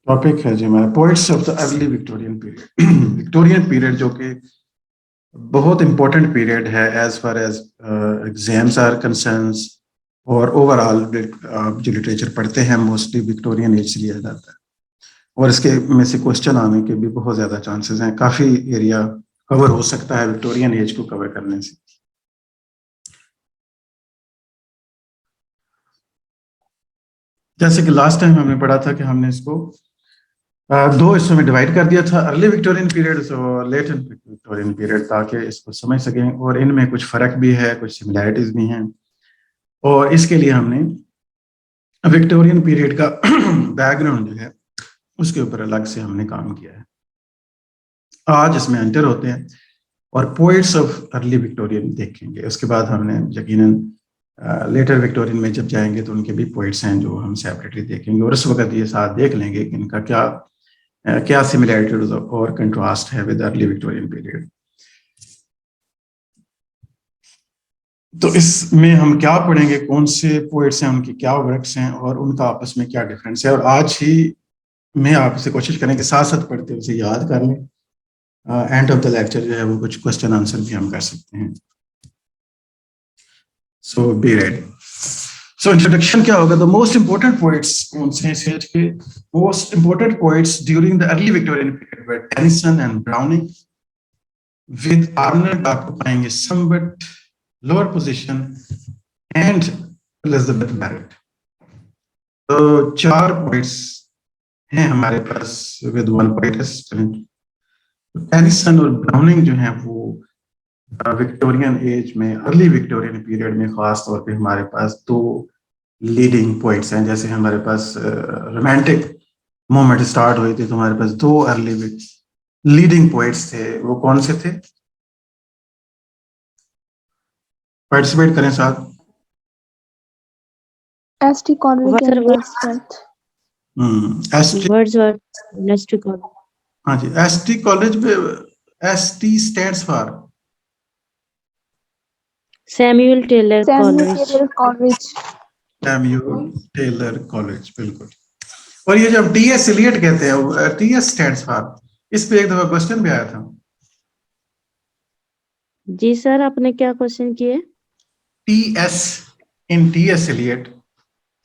Topic है जी हमारा poets of the early Victorian period. Victorian period जो कि बहुत इंपॉर्टेंट पीरियड है as far as exams are concerns, और ओवरऑल जो लिटरेचर पढ़ते हैं मोस्टली विक्टोरियन एज से लिया जाता है, और इसके में से क्वेश्चन आने के भी बहुत ज़्यादा चांसेस हैं। काफ़ी एरिया कवर हो सकता है विक्टोरियन एज को कवर करने से। जैसे कि लास्ट टाइम हमने पढ़ा था कि हमने इसको दो हिस्सों में डिवाइड कर दिया था, अर्ली विक्टोरियन पीरियड और लेट विक्टोरियन पीरियड, ताकि इसको समझ सकें, और इनमें कुछ फ़र्क भी है, कुछ सिमिलैरिटीज़ भी हैं, और इसके लिए हमने विक्टोरियन पीरियड का बैकग्राउंड जो है उसके ऊपर अलग से हमने काम किया है। आज इसमें एंटर होते हैं और पोइट्स ऑफ अर्ली विक्टोरियन देखेंगे। उसके बाद हमने यकीनन लेटर विक्टोरियन में जब जाएंगे तो उनके भी पोइट्स हैं जो हम सेपरेटली देखेंगे, और उस वक्त ये साथ देख लेंगे कि इनका क्या सिमिलैरिटीज और कंट्रास्ट है विद अर्ली विक्टोरियन पीरियड। तो इसमें हम क्या पढ़ेंगे, कौन से पोइट्स हैं, उनके क्या वर्क्स हैं और उनका आपस में क्या डिफरेंस है, और आज ही मैं आपसे कोशिश करें कि साथ साथ पढ़ते हुए उसे याद कर लें। एंड ऑफ द लेक्चर जो है वो कुछ क्वेश्चन आंसर भी हम कर सकते हैं। सो बी रेडी। सो इंट्रोडक्शन क्या होगा? द मोस्ट इंपोर्टेंट पोइट्स कौन से हैं? के most important poets during the early Victorian period were Tennyson and Browning, with Arnold आपको पाएंगे somewhat lower position, and Elizabeth Barrett. तो 4 पोइट्स हैं हमारे पास विद वन पोएटेस। टेनिसन और ब्राउनिंग जो है वो विक्टोरियन एज में, अर्ली विक्टोरियन पीरियड में खास तौर पे हमारे पास 2 लीडिंग पोइट्स हैं। जैसे हमारे पास रोमांटिक मोमेंट स्टार्ट हुई थी तो हमारे पास 2 अर्ली लीडिंग पोइट्स थे। वो कौन से थे? पार्टिसिपेट करें साथ। एस.टी. Coleridge and Wordsworth. हाँ जी, एस.टी. कॉलेज में S T. Stands for Samuel Taylor Coleridge. Samuel Taylor Coleridge, बिल्कुल। और ये जब टी.एस. एलियट कहते हैं, टी.एस. स्टैंड्स फॉर, इस पे एक दफा क्वेश्चन भी आया था। जी सर, आपने क्या क्वेश्चन किए? T S. In T S. Eliot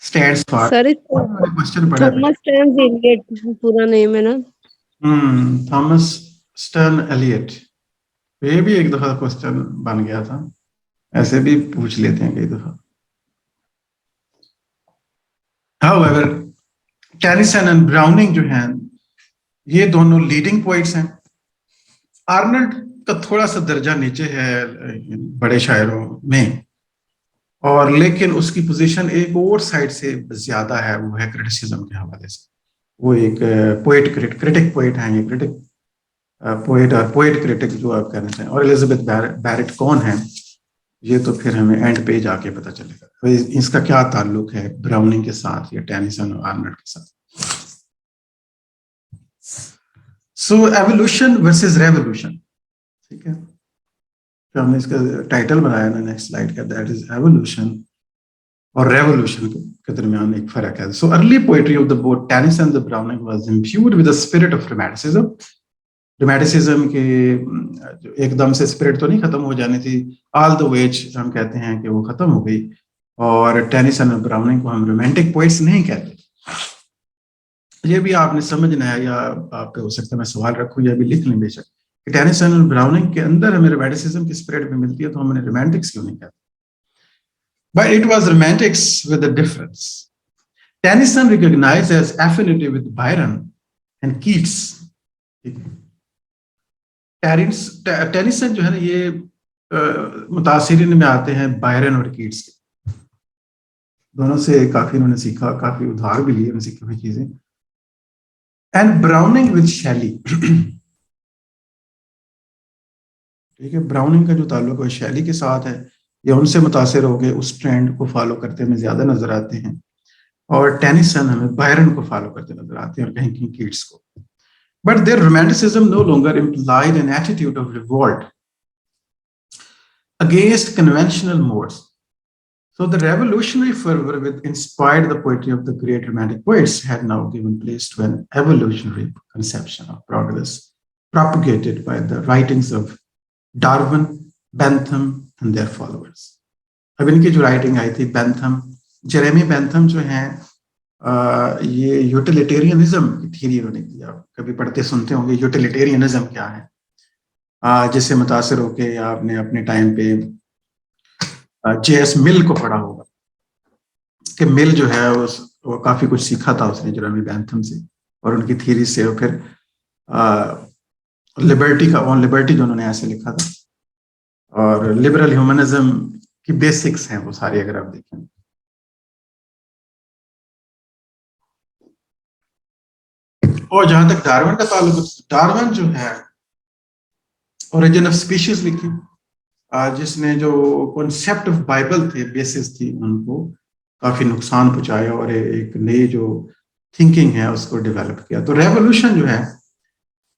stands for, sir question पढ़ा है। थॉमस स्टर्न एलियट पूरा नेम है ना? थॉमस स्टर्न एलियट, ये भी एक दफा क्वेश्चन बन गया था। ऐसे भी पूछ लेते हैं कई दफा। However, टेनिसन एंड ब्राउनिंग जो हैं ये दोनों लीडिंग पोइट्स हैं। आर्नल्ड का थोड़ा सा दर्जा नीचे है बड़े शायरों में, और लेकिन उसकी पोजीशन एक और साइड से ज्यादा है, वो है क्रिटिसिज्म के हवाले से। वो एक पोएट क्रिटिक पोएट हैं, ये क्रिटिक पोएट और पोएट क्रिटिक जो आप कहना चाहें। और एलिजाबेथ बैरेट कौन है ये तो फिर हमें एंड पे जाके पता चलेगा, तो इसका क्या ताल्लुक है ब्राउनिंग के साथ या टेनिसन और आर्नल्ड के साथ। सो एवोल्यूशन वर्सेस रेवोल्यूशन, ठीक है, तो हमने इसका टाइटल बनाया ना नेक्स्ट स्लाइड का, दैट इज एवोल्यूशन और रेवोल्यूशन के दरमियान एक फर्क है। So early poetry of the both Tennyson and browning was imbued with the spirit of romanticism. Romanticism के जो एकदम से स्पिरिट तो नहीं खत्म हो जानी थी, ऑल द वेज हम कहते हैं कि वो खत्म हो गई, और टेनिसन और ब्राउनिंग को हम रोमांटिक पोइट्स नहीं कहते। ये भी आपने समझना है, या आप पे हो सकता है मैं सवाल रखूं या भी लिख लें बेशक, कि टेनिसन और ब्राउनिंग के अंदर हमें रोमांटिसिज्म की स्पिरिट भी मिलती है, तो हम उन्हें रोमांटिक्स क्यों नहीं कहते? But it was romantics with a difference. Tennyson recognized as affinity with Byron and Keats. Tennyson जो है ना ये मुतासिरीन में आते हैं बायरन और कीट्स के, दोनों से काफी उन्होंने सीखा, काफी उधार भी लिए उनसे काफी चीजें। एंड ब्राउनिंग विद शैली, ठीक है, ब्राउनिंग का जो ताल्लुक है शैली के साथ है, या उनसे मुतासिर हो गए, उस ट्रेंड को फॉलो करते हमें ज्यादा नजर आते हैं। और टेनिसन हमें बायरन को फॉलो करते नजर आते हैं, और कहीं कहीं कीट्स को। But their romanticism no longer implied an attitude of revolt against conventional modes. So the revolutionary fervor which inspired the poetry of the great romantic poets had now given place to an evolutionary conception of progress propagated by the writings of Darwin, Bentham and their followers. अब इनकी जो writing I थी Bentham, Jeremy Bentham जो हैं, ये utilitarianism की theory उन्होंने किया। कभी पढ़ते सुनते होंगे यूटिलिटेरियनिज्म क्या है, जिससे मुतासिर होके आपने अपने टाइम पे जेएस मिल को पढ़ा होगा कि मिल जो है वो काफी कुछ सीखा था उसने जेरेमी बेंथम से और उनकी थ्योरी से, और फिर लिबर्टी का ऑन लिबर्टी जो उन्होंने ऐसे लिखा था, और लिबरल ह्यूमनिज्म की बेसिक्स हैं वो सारी अगर आप देखें। और जहां तक डार्विन का ताल्लुक, डार्विन जो है ओरिजिन ऑफ स्पीशीज लिखी, जिसने जो कॉन्सेप्ट ऑफ बाइबल थे, बेसिस थी, उनको काफी नुकसान पहुंचाया और एक नई जो थिंकिंग है उसको डेवलप किया। तो रेवोल्यूशन जो है,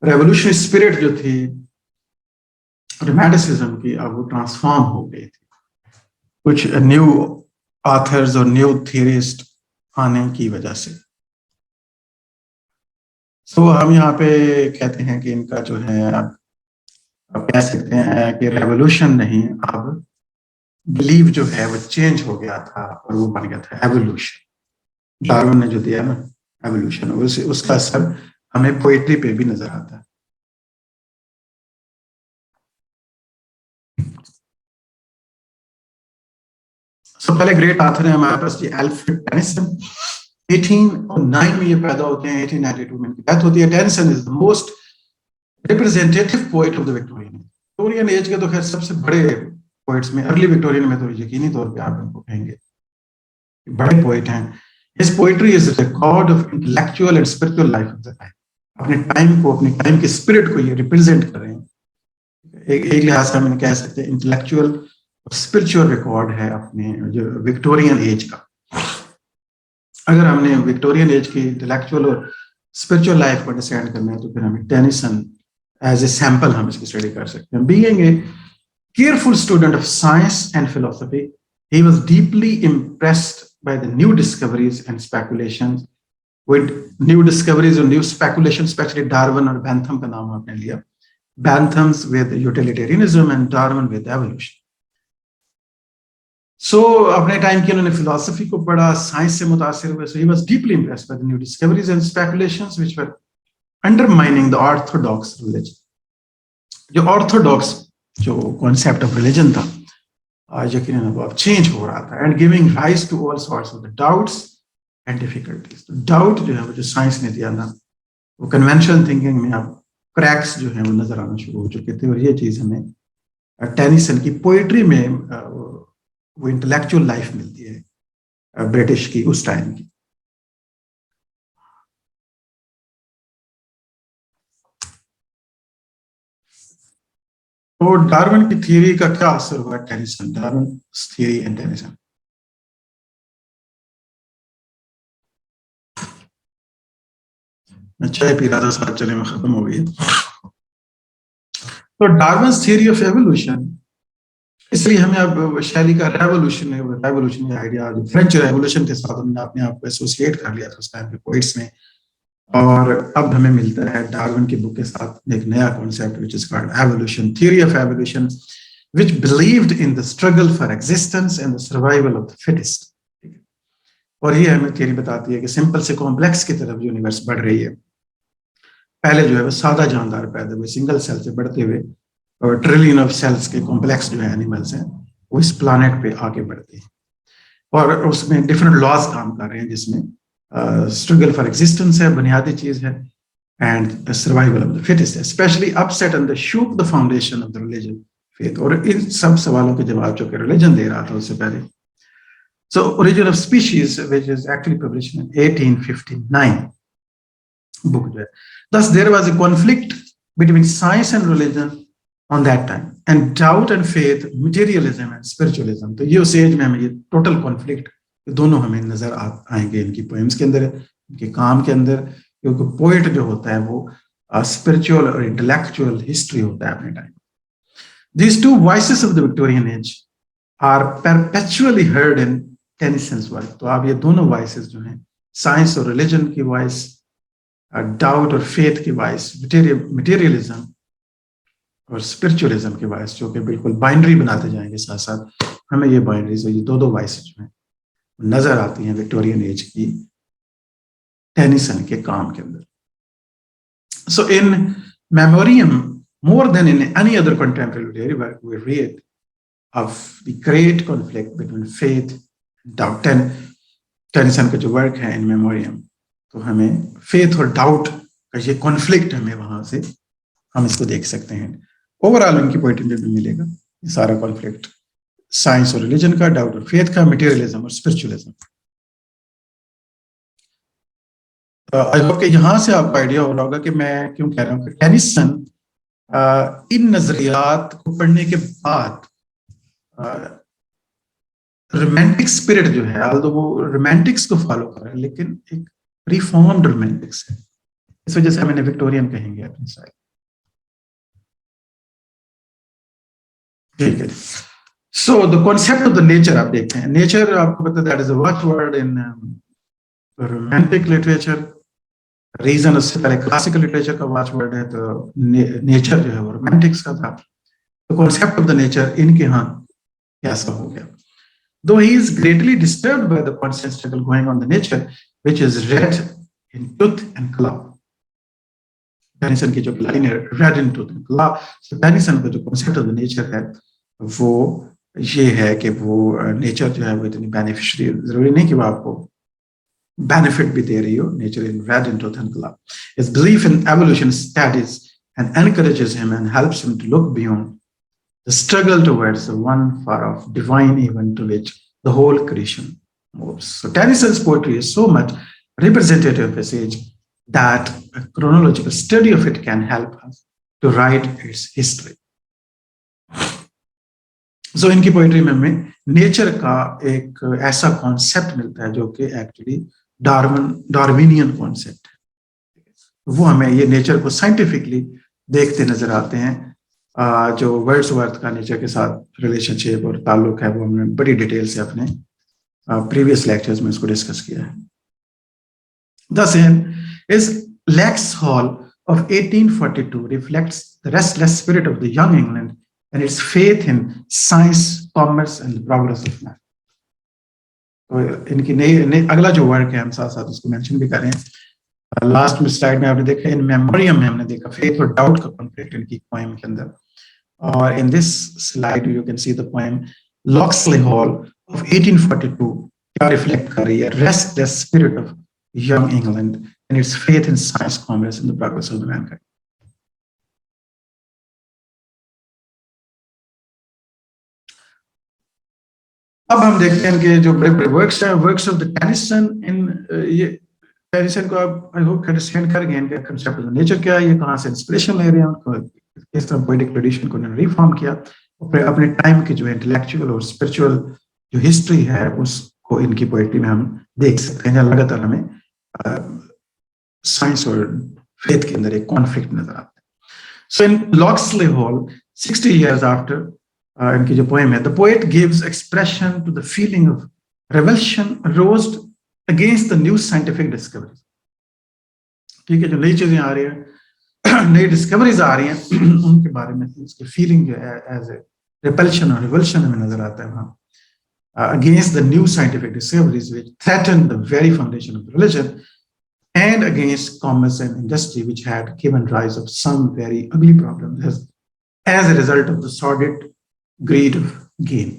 रेवोल्यूशनरी स्पिरिट जो थी रोमांटिसिज्म की, अब वो ट्रांसफॉर्म हो गई थी कुछ न्यू ऑथर्स और न्यू थियरिस्ट आने की वजह से। सो हम यहाँ पे कहते हैं कि इनका जो है, आप कह सकते हैं कि रेवोल्यूशन नहीं, अब बिलीव जो है वो चेंज हो गया था और वो बन गया था एवोल्यूशन। डार्विन ने जो दिया ना एवोल्यूशन, उसका असर हमें पोएट्री पे भी नजर आता है। तो पहले ग्रेट ऑथर है हमारे पास जी एल्फ्रेड टेनिसन, 1809 में ये पैदा होते हैं, 1892 में इनकी डेथ होती है। Tennyson is the most representative poet of the Victorian age के तो खैर सबसे बड़े पोएट्स में, अर्ली विक्टोरियन में तो यकीनी तौर पे आप इनको कहेंगे बड़े पोएट हैं। His poetry is record of intellectual and spiritual life of the time. अपने टाइम को, अपने टाइम के स्पिरिट को ये रिप्रेजेंट कर रहे हैं। एक लिहाज से हम कह सकते हैं इंटेलेक्चुअल स्पिरिचुअल रिकॉर्ड है अपने जो विक्टोरियन एज का। अगर हमने विक्टोरियन एज की इंटेलेक्चुअल और स्पिरिचुअल लाइफ को अंडरस्टैंड करना है तो फिर हमें टेनिसन एज ए सैंपल हम इसकी स्टडी कर सकते हैं। Being a careful student of science and philosophy, he was deeply impressed by the new discoveries and speculations, with new discoveries and new speculations, especially Darwin और Bentham का नाम आपने लिया, Bentham's with utilitarianism and Darwin with evolution. So अपने time की उन्होंने philosophy को पढ़ा, साइंस से मुतासिर हुए। So he was deeply impressed by the new discoveries and speculations which were undermining the orthodox religion. जो ऑर्थोडॉक्स जो कॉन्सेप्ट ऑफ रिलीजन था यकीनन वो अब चेंज हो रहा था, and giving rise to all sorts of the doubts and difficulties. Doubt जो है वो जो साइंस ने दिया ना, वो कन्वेंशनल थिंकिंग में अब क्रैक्स जो है वो नजर आना शुरू हो चुके थे। और ये चीज हमें टेनिसन की पोएट्री में वो इंटेलेक्चुअल लाइफ मिलती है ब्रिटिश की उस टाइम की। और डार्विन की थ्योरी का क्या असर हुआ Tennyson, Darwin theory and Tennyson. मैं चाय पी रहा था, साथ चले में खत्म हो गई। तो डार्विन थ्योरी ऑफ एवोल्यूशन, इसलिए हमें अब शैली का रेवोल्यूशन आइडिया, जो फ्रेंच रेवोल्यूशन के साथ हमने अपने आप को एसोसिएट कर लिया था उस टाइम के पोइट्स ने, और अब हमें मिलता है डार्विन की बुक के साथ एक नया concept which is called evolution, theory of evolution, which believed in the struggle for existence and the survival of the fittest. और ये हमें थ्योरी बताती है कि सिंपल से कॉम्प्लेक्स की तरफ यूनिवर्स बढ़ रही है। पहले जो है वो सादा जानदार पैदा हुए, सिंगल सेल से बढ़ते हुए और ट्रिलियन ऑफ सेल्स के कॉम्प्लेक्स जो है एनिमल्स हैं वो इस प्लानेट पे आगे बढ़ते हैं, और उसमें डिफरेंट लॉज काम कर रहे हैं, जिसमें स्ट्रगल फॉर एग्जिस्टेंस है, बुनियादी चीज है, and survival of the fittest, specially upset and the shook the foundation of the religion faith. और इन सब सवालों के जवाब जो कि रिलीजन दे रहा था उससे पहले। So origin of species which is actually published in 1859 book जो है। Thus there was a conflict between science and religion on that time, and doubt and faith, materialism and spiritualism. तो ये उस एज में हमें ये टोटल कॉन्फ्लिक्ट दोनों हमें नजर आएंगे इनकी पोएम्स के अंदर, इनके काम के अंदर, क्योंकि पोएट जो होता है वो स्पिरिचुअल और इंटेलेक्चुअल हिस्ट्री होता है अपने time. These two voices of the Victorian age are perpetually heard in Tennyson's work. तो आप ये दोनों वॉइसेस जो हैं, साइंस और रिलीजन की वॉइस, डाउट और फेथ की वॉइस, मटेरियलिज्म और स्पिरिचुअलिज्म की वॉइस, जो कि बिल्कुल बाइनरी बनाते जाएंगे साथ साथ, हमें ये बाइनरीज, ये दो वॉइस जो हैं नजर आती हैं विक्टोरियन एज की टेनिसन के काम के अंदर. सो इन memoriam, more than in any other contemporary literary work, we read of the great conflict between faith and doubt. Tennyson का जो वर्क है इन मेमोरियम, तो हमें फेथ और डाउट का ये कॉन्फ्लिक्ट हमें वहां से हम इसको देख सकते हैं. ओवरऑल उनकी पोएट्री में भी मिलेगा ये सारा कॉन्फ्लिक्ट, साइंस और रिलीजन का, डाउट और फेथ का, मटेरियलिज्म और स्पिरिचुअलिज्म. आई होप कि यहाँ से आपको आइडिया हो रहा होगा कि मैं क्यों कह रहा हूँ कि टेनिसन इन नजरियात को पढ़ने के बाद रोमांटिक स्पिरिट जो है, although वो रोमांटिक्स को फॉलो कर रहे हैं, लेकिन एक रिफॉर्म्ड रोमांटिक्स है. इस वजह से हम इन्हें विक्टोरियन कहेंगे अपनी साइड. ठीक है. So the concept of the nature आप देखते हैं. नेचर आपको पता है that is a watchword in romantic literature. Reason उससे पहले क्लासिकल लिटरेचर का वॉच वर्ड है, तो नेचर जो है वो रोमांटिक्स का था. तो कॉन्सेप्ट ऑफ द नेचर इनके यहाँ कैसा हो गया. Though he is greatly disturbed by the constant struggle going on in the nature, which is read in tooth and claw. Tennyson की जो लाइन है, read in tooth and claw. So Tennyson का जो concept of the nature है, वो ये है कि वो nature जो है वो इतनी beneficiary, जरूरी नहीं कि वो आपको benefit भी दे रही हो. Nature in read in tooth and claw. His belief in evolution studies and encourages him and helps him to look beyond the struggle towards the one far off divine event to which the whole creation moves. So Tennyson's poetry is so much representative of his age that a chronological study of it can help us to write its history. So इनकी poetry में हमें nature का एक ऐसा concept मिलता है जो कि एक्चुअली डार्विनियन कॉन्सेप्ट है. वो हमें ये नेचर को साइंटिफिकली देखते नजर आते हैं. जो वर्ड्सवर्थ का नेचर के साथ रिलेशनशिप और ताल्लुक है, वो हमने बड़ी डिटेल से अपने प्रीवियस लेक्चर्स में इसको डिस्कस किया है. Thus, his Lex Hall of 1842 reflects the restless spirit of the young England and its faith in science, commerce, and the progress of man. तो इनकी अगला जो वर्क है हम साथ साथ उसको मेंशन भी करें. लास्ट में स्लाइड में आपने देखा, इन मेमोरियम में हमने देखा फेथ और डाउट का कॉन्फ्लिक्ट इनकी पोएम के अंदर. और in this slide you can see the poem Locksley Hall of 1842 क्या रिफ्लेक्ट कर रही है, restless spirit of young England and its faith in science, commerce and the progress of the mankind. अब हम देखते हैं कि जो बड़े बड़े वर्क्स हैं, वर्क्स ऑफ द टेनिसन. इन ये टेनिसन को आप आई होप अंडरस्टैंड कर गए इनका कांसेप्ट ऑफ नेचर क्या है, ये कहाँ से इंस्पिरेशन ले रहे हैं, उनको किस तरह पोएटिक ट्रेडिशन को उन्होंने रिफॉर्म किया, और अपने टाइम की जो इंटेलेक्चुअल और स्पिरिचुअल जो हिस्ट्री है उसको इनकी पोएट्री में हम देख सकते हैं. लगातार हमें साइंस और फेथ के अंदर एक कॉन्फ्लिक्ट नजर आता है. So in Locksley Hall 60 years after इनकी जो पोएम है, the poet gives expression to the feeling of revulsion roused against the new scientific discoveries. ठीक है, जो नई चीजें आ रही हैं, नई डिस्कवरीज आ रही हैं, उनके बारे में उसकी फीलिंग जो है एज ए रिपल्शन और रिवल्शन हमें नजर आता है वहां. Against the new scientific discoveries which threaten the very foundation of religion and against commerce and industry which had given rise of some very ugly problems as a result of the sordid greed of gain.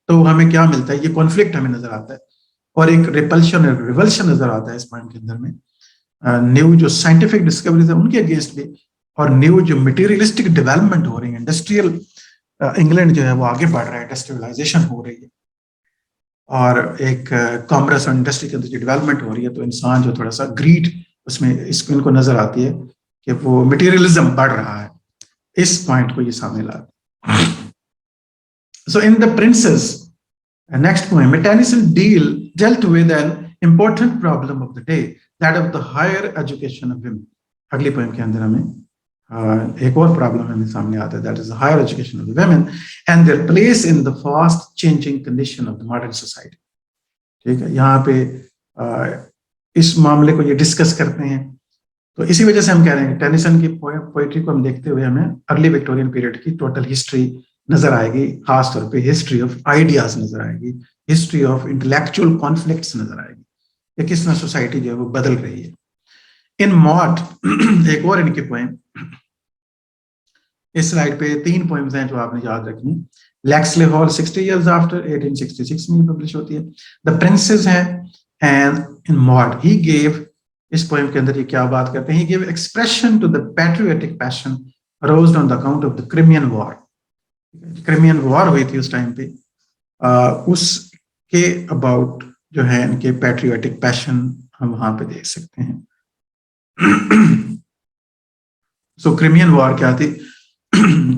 तो हमें क्या मिलता है, ये conflict हमें नजर आता है और एक रिपल्शन और रिवल्शन नजर आता है इस पॉइंट के अंदर में. न्यू जो साइंटिफिक डिस्कवरीज है उनके अगेंस्ट भी, और न्यू जो मटेरियलिस्टिक डेवलपमेंट हो रही है, इंडस्ट्रियल इंग्लैंड जो है वो आगे बढ़ रहा है, इंडस्ट्रियलाइजेशन हो रही है, और एक कॉमर्स और इंडस्ट्री के अंदर जो डेवलपमेंट हो रही है, तो इंसान जो थोड़ा सा ग्रीड उसमें इसको इनको नजर आती है कि वो मटेरियलिज्म बढ़ रहा है. इस पॉइंट को ये सामने लाता है. So in the Princess, next poem, Tennyson dealt with an important problem of the day, that of the higher education of women. अगली पोएम के अंदर हमें एक और प्रॉब्लम हमें सामने आता है, that is higher education of the women and their place in the fast changing condition of the modern society. ठीक है, यहाँ पे इस मामले को ये डिस्कस करते हैं। तो इसी वजह से हम कह रहे हैं टेनिसन की पोइट्री को हम देखते हुए हमें अर्ली विक्टोरियन पीरियड की टोटल हिस्ट्री नजर आएगी, खासतौर पे हिस्ट्री ऑफ आइडियाज नजर आएगी, हिस्ट्री ऑफ इंटेलेक्चुअल कॉन्फ्लिक्ट्स नजर आएगी, कि किस तरह सोसाइटी जो है वो बदल रही है। इन मॉड एक और इनके पोएम, इस स्लाइड पे 3 पोएम्स हैं जो आपने याद रखनी। लैक्सले हॉल 60 इयर्स आफ्टर 1866 में पब्लिश होती है। द प्रिंसेस है and in Maud he gave, इस पोएम के अंदर ये क्या बात करते हैं, he give expression to the patriotic passion aroused on the account of the Crimean war. Crimean war हुई थी उस टाइम पे, उसके अबाउट जो है इनके पैट्रियोटिक पैशन हम वहां पे देख सकते हैं। सो क्रिमियन वॉर क्या थी,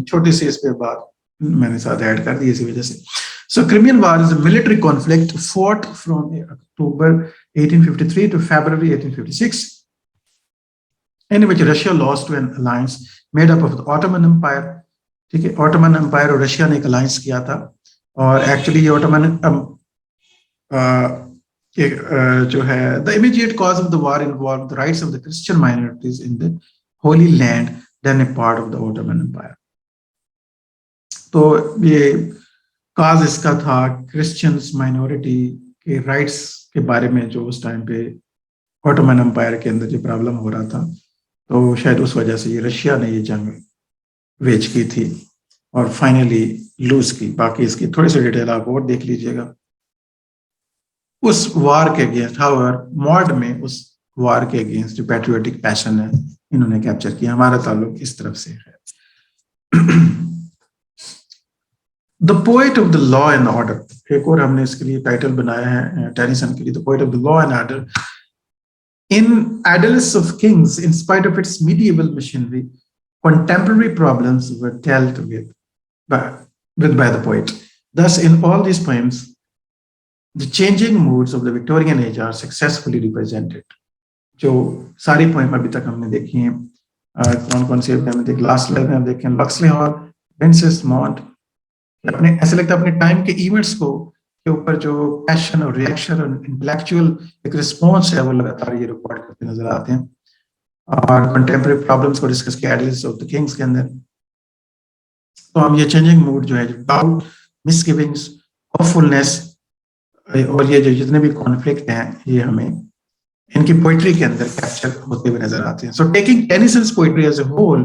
छोटी सी इस पे बात मैंने साथ ऐड कर दी इसी वजह से। So Crimean War is a military conflict fought from October 1853 to February 1856, in which Russia lost to an alliance made up of the Ottoman Empire. ठीक है, Ottoman Empire और रशिया ने एक अलायंस किया था, और एक्चुअली ये Ottoman जो है the immediate cause of the war involved the rights of the Christian minorities in the Holy Land, then a part of the Ottoman Empire. तो ये काज इसका था क्रिश्चियंस माइनॉरिटी के राइट्स के बारे में, जो उस टाइम पे ऑटोमन एम्पायर के अंदर जो प्रॉब्लम हो रहा था, तो शायद उस वजह से ये रशिया ने ये जंग वेज की थी और फाइनली लूज की। बाकी इसकी थोड़ी सी डिटेल आप और देख लीजिएगा। उस वार के अगेंस्ट, हाउएवर मॉड में उस वार के अगेंस्ट जो पैट्रियोटिक पैशन है इन्होंने कैप्चर किया। हमारा ताल्लुक इस तरफ से है। The poet of the law and order, एक और हमने इसके लिए टाइटल बनाया है टेनिसन के लिए, the poet of the law and order. In Idylls of Kings, in spite of its medieval machinery, contemporary problems were dealt with by the poet. Thus, in all these poems, the changing moods of the Victorian age are successfully represented. जो सारी poem अभी तक हमने देखी हैं, कौन कौन सी हमने देखी, लास्ट स्लाइड में हम देखें लक्सले हॉल, प्रिंसेस मॉन्ट, अपने ऐसे लगता है अपने टाइम के इवेंट्स को के ऊपर जो पैशन और रिएक्शन और इंटेलेक्चुअल एक रिस्पॉन्स है वो लगातार ये रिकॉर्ड करते नजर आते हैं। और कंटेम्प्रेरी प्रॉब्लम्स को डिस्कस किया एडलिस्ट ऑफ द किंग्स के अंदर। तो हम ये चेंजिंग मूड जो है, डाउट, मिसगिविंग्स, होपफुलनेस और ये जो जितने भी कॉन्फ्लिक्ट हैं ये हमें इनकी पोइट्री के अंदर कैप्चर होते हुए नजर आते हैं। So taking Tennyson's poetry as a whole,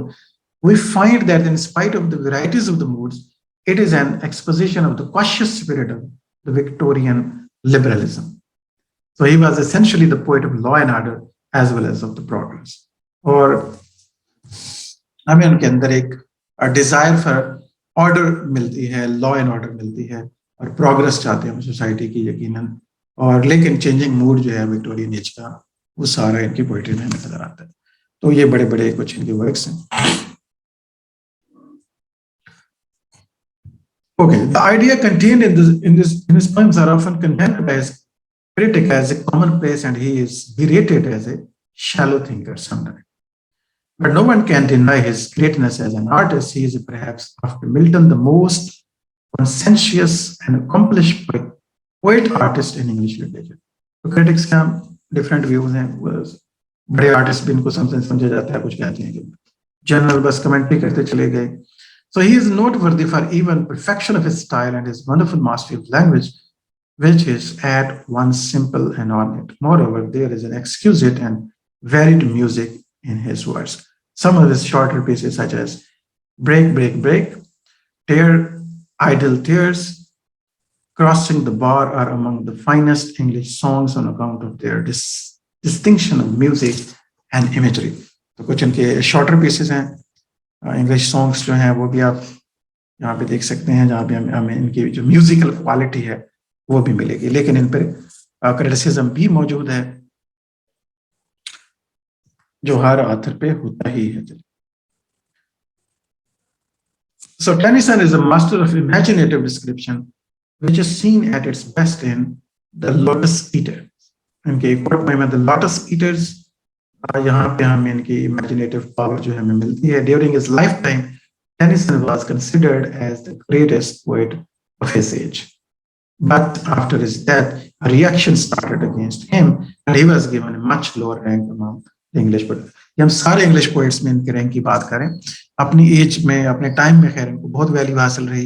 we find that in spite of the varieties of the moods, it is an exposition of the cautious spirit of the Victorian liberalism. So he was essentially the poet of law and order as well as of the progress. और हमें उनके अंदर एक desire for order मिलती है, law and order मिलती है, और प्रोग्रेस चाहते हैं सोसाइटी की यकीनन। और लेकिन चेंजिंग मूड जो है विक्टोरियन एज का, वो सारा इनकी पोइट्री में नजर आता है। तो ये बड़े बड़े कुछ इनके वर्क्स हैं। Okay, the idea contained in his poems are often condemned by his critic as a commonplace, and he is berated as a shallow thinker sometimes. But no one can deny his greatness as an artist. He is perhaps, after Milton, the most conscientious and accomplished poet artist in English literature. तो critics का different views हैं, बड़े artist भी इनको समझा जाता है, कुछ कहते हैं कि जनरल बस कमेंट्री करते चले गए। So he is noteworthy for even perfection of his style and his wonderful mastery of language, which is at once simple and ornate. Moreover, there is an exquisite and varied music in his words. Some of his shorter pieces, such as Break, Break, Break, Tear, Idle Tears, Crossing the Bar, are among the finest English songs on account of their distinction of music and imagery. तो कुछ इनके shorter pieces हैं, English songs जो हैं वो भी आप यहाँ पे देख सकते हैं, जहाँ पे हमें इनकी जो म्यूजिकल क्वालिटी है वो भी मिलेगी। लेकिन इन पर क्रिटिसिज्म भी मौजूद है जो हर ऑथर पे होता ही है। So Tennyson is a master of imaginative description, which is seen at its best in The Lotus Eaters. इनके एक और पोएम है The Lotus Eaters, यहाँ पे हमें इनकी इमेजिनेटिव पावर जो है हमें मिलती है. During his lifetime Tennyson was considered as the greatest poet of his age. But after his death, a reaction started against him, and he was given a much lower rank among the English poets. हम सारे English poets में इनके rank की बात करें, अपनी as में, अपने टाइम में खैर इनको बहुत वैल्यू हासिल रही,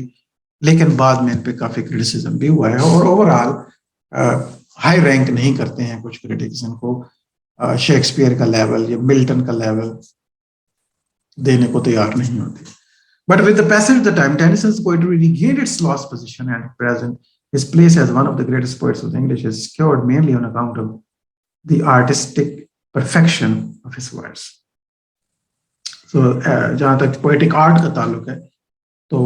लेकिन बाद में इन पे काफी क्रिटिसिज्म भी हुआ है और ओवरऑल हाई रैंक नहीं करते हैं कुछ क्रिटिक्स इनको शेक्सपियर का लेवल या मिल्टन का लेवल देने को तैयार नहीं होते. But with the passage of the time, Tennyson's poetry regained its lost position, and at present his place as one of the greatest poets of the English is secured mainly on account of the artistic perfection of his words. So, जहाँ तक poetic art का ताल्लुक है, तो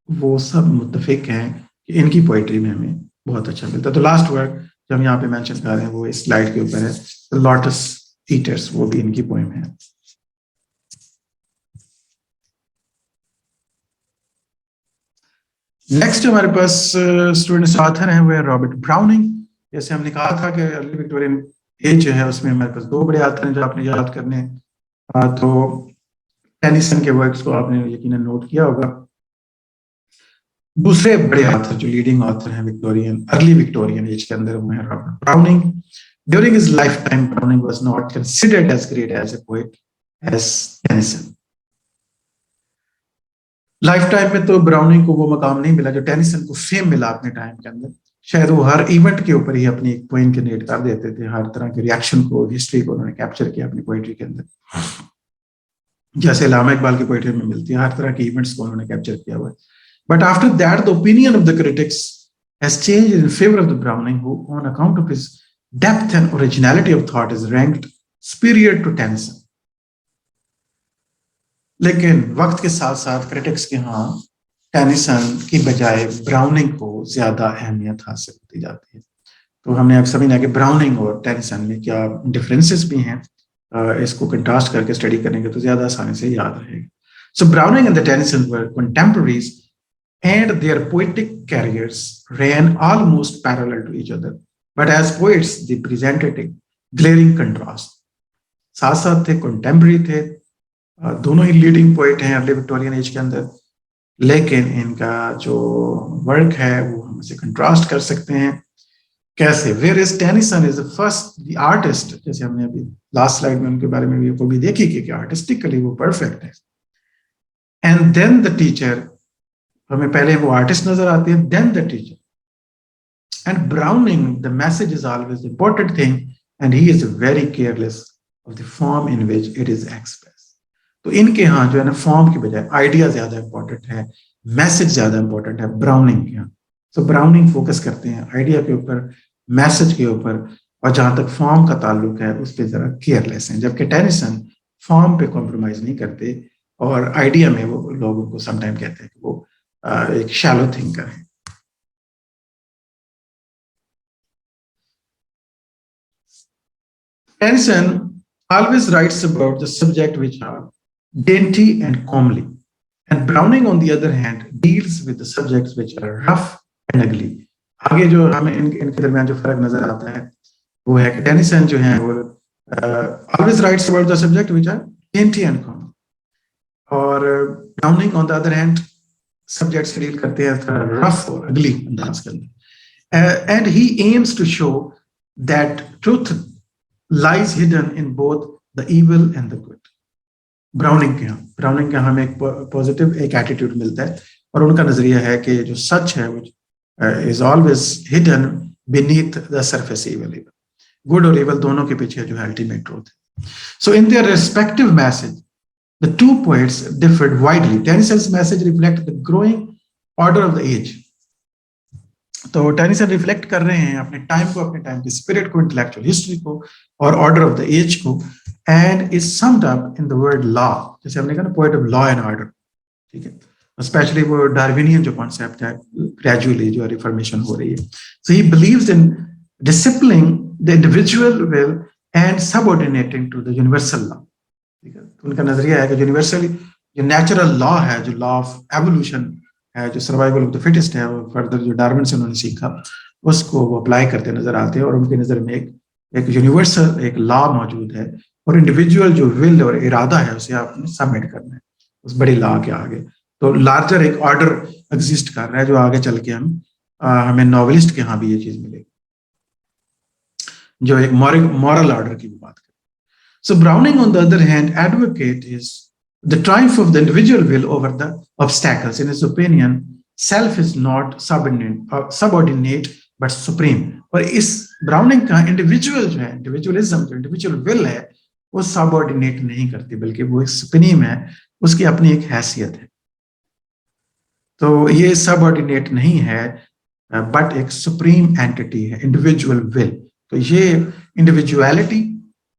वो सब मुत्तफिक हैं कि इनकी पोइट्री में हमें बहुत अच्छा मिलता है. तो लास्ट वर्क जो हम यहाँ पे मेंशन कर रहे हैं वो इस स्लाइड के ऊपर है, The Lotus Eaters, वो भी इनकी पोएम है. नेक्स्ट हमारे पास स्टूडेंट्स ऑथर हैं वो है रॉबर्ट ब्राउनिंग. जैसे हमने कहा था कि अर्ली विक्टोरियन एज जो है उसमें हमारे पास दो बड़े ऑथर हैं जो आपने याद करने. तो टेनिसन के वर्क्स को आपने यकीनन नोट किया होगा. दूसरे बड़े ऑथर जो लीडिंग ऑथर हैं विक्टोरियन अर्ली विक्टोरियन एज के अंदर वो है Robert Browning. During his lifetime Browning was not considered as great as a poet as Tennyson. Lifetime में तो ब्राउनिंग को वो मकाम नहीं मिला जो टेनिसन को फेम मिला अपने टाइम के अंदर. शायद वो हर इवेंट के ऊपर ही अपनी एक पोएम क्रिएट कर देते थे, हर तरह के रिएक्शन को, हिस्ट्री को उन्होंने कैप्चर किया अपनी पोएट्री के अंदर, जैसे अल्लामा इकबाल की पोएट्री में मिलती है. हर तरह के इवेंट्स को उन्होंने कैप्चर किया हुआ है. But after that the opinion of the critics has changed in favour of the Browning who on account of his depth and originality of thought is ranked superior to Tennyson. लेकिन वक्त के साथ साथ critics के यहाँ Tennyson की बजाय browning को ज्यादा अहमियत हासिल होती जाती है. तो हमने अब समझना कि ब्राउनिंग और टेनिसन में क्या डिफरेंसेस भी हैं, इसको कंट्रास्ट करके स्टडी करेंगे तो ज्यादा आसानी से याद रहेगा. So Browning and the Tennyson were contemporaries and their poetic careers ran almost parallel to each other, but as poets they presented a glaring contrast. साथ साथ थे, कंटेम्पररी थे, दोनों ही लीडिंग पोएट हैं अर्ली विक्टोरियन एज के अंदर, लेकिन इनका जो वर्क है वो हम इसे कंट्रास्ट कर सकते हैं. कैसे? Where is Tennyson is the first the artist, जैसे हमने अभी लास्ट स्लाइड में उनके बारे में भी वो भी देखी कि आर्टिस्टिकली वो परफेक्ट है. एंड देन द टीचर, हमें पहले वो आर्टिस्ट नजर आते हैं, then the teacher. And Browning the message is always the important thing and he is very careless of the form in which it is express. तो इनके यहाँ जो है ना फॉर्म की बजाय आइडिया ज्यादा इंपॉर्टेंट है, मैसेज ज्यादा इंपॉर्टेंट है ब्राउनिंग के यहाँ. तो ब्राउनिंग फोकस करते हैं आइडिया के ऊपर, मैसेज के ऊपर, और जहां तक फॉर्म का ताल्लुक है उस पर जरा केयरलेस हैं. जबकि टेनिसन फॉर्म पे कॉम्प्रोमाइज नहीं करते और आइडिया में वो लोग उनको समटाइम कहते हैं कि वो एक शैलो थिंकर है. Tennyson always writes about the subject which are dainty and comely, and Browning on the other hand deals with the subjects which are rough and ugly. आगे जो हमें इनके दरमियान जो फर्क नजर आता है वो है कि टेनिसन जो है वो always writes about the subject which are dainty and comely, और Browning on the other hand subjects से डील करते हैं थोड़ा rough और ugly अंदाज के अंदर. And he aims to show that truth lies hidden in both the evil and the good. Browning के हमें एक पॉजिटिव एक एटीट्यूड मिलता है, और उनका नजरिया है कि जो सच है वो is always hidden beneath the surface evil. Good और इवल दोनों के पीछे जो है अल्टीमेट ट्रूथ है. So in their respective message the two poets differed widely. टेनिसन's message reflect the growing order of the age. तो टेनिसन रिफ्लेक्ट कर रहे हैं अपने टाइम को, अपने टाइम की स्पिरिट को, इंटेलेक्चुअल हिस्ट्री को और ऑर्डर ऑफ द एज को, and is summed up in the word law. जैसे हमने कहा ना poet of law and order, ठीक है. स्पेशली वो डार्विनियन जो कॉन्सेप्ट है ग्रेजुअली जो रिफॉर्मेशन हो रही है. So he believes in disciplining the individual will and subordinating to the universal law. ठीक है. तो उनका नजरिया है कि यूनिवर्सली जो नेचुरल लॉ है, जो लॉ ऑफ एवोल्यूशन है, जो सर्वाइवल ऑफ द फिटेस्ट है, वो फर्दर जो डार्विन से उन्होंने सीखा उसको वो अप्लाई करते नजर आते हैं, और उनकी नजर में एक यूनिवर्सल एक लॉ मौजूद है और इंडिविजुअल जो विल और इरादा है उसे आपने सबमिट करना है उस बड़ी लॉ के आगे। तो लार्जर एक ऑर्डर एग्जिस्ट कर रहा है जो आगे चल के हमें नॉवेलिस्ट के यहाँ भी ये चीज मिलेगी, जो एक मॉरल ऑर्डर की भी बात करें। So Browning, on the other hand, advocates the triumph of the individual will over the obstacles. In his opinion, self is not subordinate but supreme. और इस ब्राउनिंग का इंडिविजुअल जो है, इंडिविजुअलिज्म जो इंडिविजुअल विल है, वो सबऑर्डिनेट नहीं करती, बल्कि वो एक सुप्रीम है, उसकी अपनी एक हैसियत है। तो ये सबऑर्डिनेट नहीं है बट एक सुप्रीम एंटिटी है, इंडिविजुअल विल। तो ये इंडिविजुअलिटी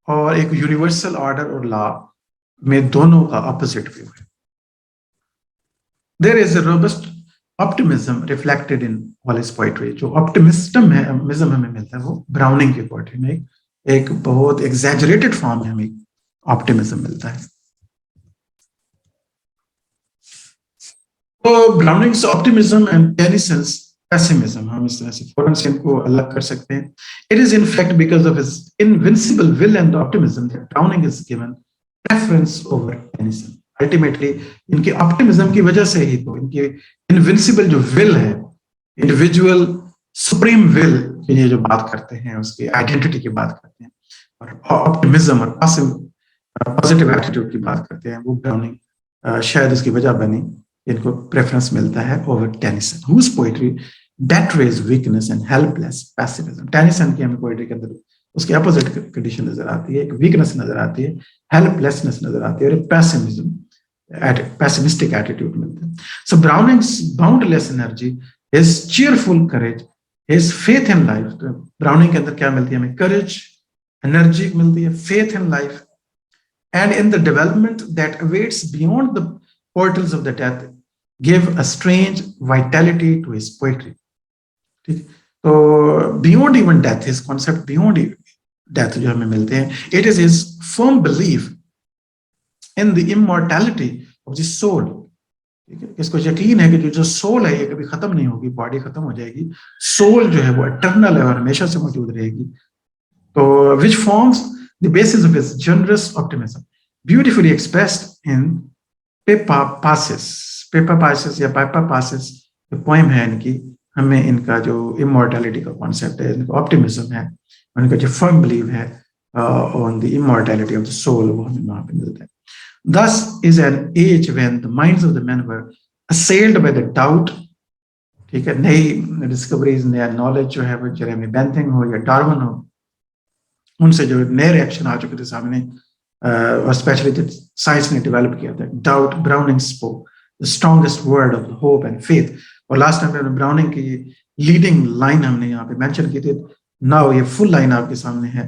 और एक यूनिवर्सल ऑर्डर और लॉ में दोनों का ऑपोजिट व्यू है। There is a robust optimism reflected in all his poetry. जो ऑप्टिमिज्म हमें मिलता है वो ब्राउनिंग की पोएट्री में एक बहुत एग्जैजरेटेड फॉर्म में हमें ऑप्टिमिज्म मिलता है। तो ब्राउनिंग्स ऑप्टिमिज्म एंड टेनिसन्स पेसिमिज्म, हम इस तरह से फौरन से इनको अलग कर सकते हैं। It is in fact because of his invincible will and optimism that browning is given preference over Tennyson. Ultimately इनके ऑप्टिमिज्म की वजह से ही तो इनके इनविंसिबल जो विल है, इंडिविजुअल सुप्रीम विल की ये जो बात करते हैं, उसकी आइडेंटिटी की बात करते हैं, और ऑप्टिमिज्म और पॉजिटिव एटीट्यूड की बात करते हैं, वो ब्राउनिंग शायद उसकी वजह बनी, इनको प्रेफरेंस मिलता है over Tennyson, whose poetry betrays weakness and helpless passivism. Tennyson की हमें पोएट्री के अंदर उसकी अपोजिट कंडीशन नजर आती है, एक वीकनेस नजर आती है, हेल्पलेसनेस नजर आती है, और एक पैसिमिस्टिक एटीट्यूड मिलता है। So Browning's boundless energy, his cheerful courage, his faith in life. तो ब्राउनिंग के अंदर क्या मिलती है हमें? करेज, एनर्जी मिलती है, faith in life, and in the development that awaits beyond the portals of the death give a strange vitality to his poetry. ठीक, तो beyond even death, his concept beyond death जो हमें मिलते हैं, it is his firm belief in the immortality of the soul. ठीक है, इसको यकीन है कि जो सोल है ये कभी खत्म नहीं होगी, बॉडी खत्म हो जाएगी, सोल जो है वो इटर्नल है और हमेशा से मौजूद रहेगी। तो which forms the basis of his generous optimism, beautifully expressed in Peppa passes या पाइपा पासिस जो पोएम है इनकी, हमें इनका जो इमॉर्टैलिटी का कॉन्सेप्ट है, इनका ऑप्टिमिज्म है, उनका जो फर्म बिलीव है on the immortality of the soul, वो हमें वहां पे मिलता है। Thus is an age when the minds of the men were assailed by the doubt, ठीक है, नई डिस्कवरीज, नया नॉलेज जो है वो जेरेमी बेंथिंग हो या डार्विन हो, उनसे जो नए रिएक्शन आ चुके थे सामने, और स्पेशली जो साइंस ने डेवलप किया था, doubt, browning spoke the strongest word of hope and faith. और लास्ट टाइम हमने ब्राउनिंग की लीडिंग लाइन हमने यहाँ पे मेंशन की थी, नाउ ये फुल लाइन आपके सामने है,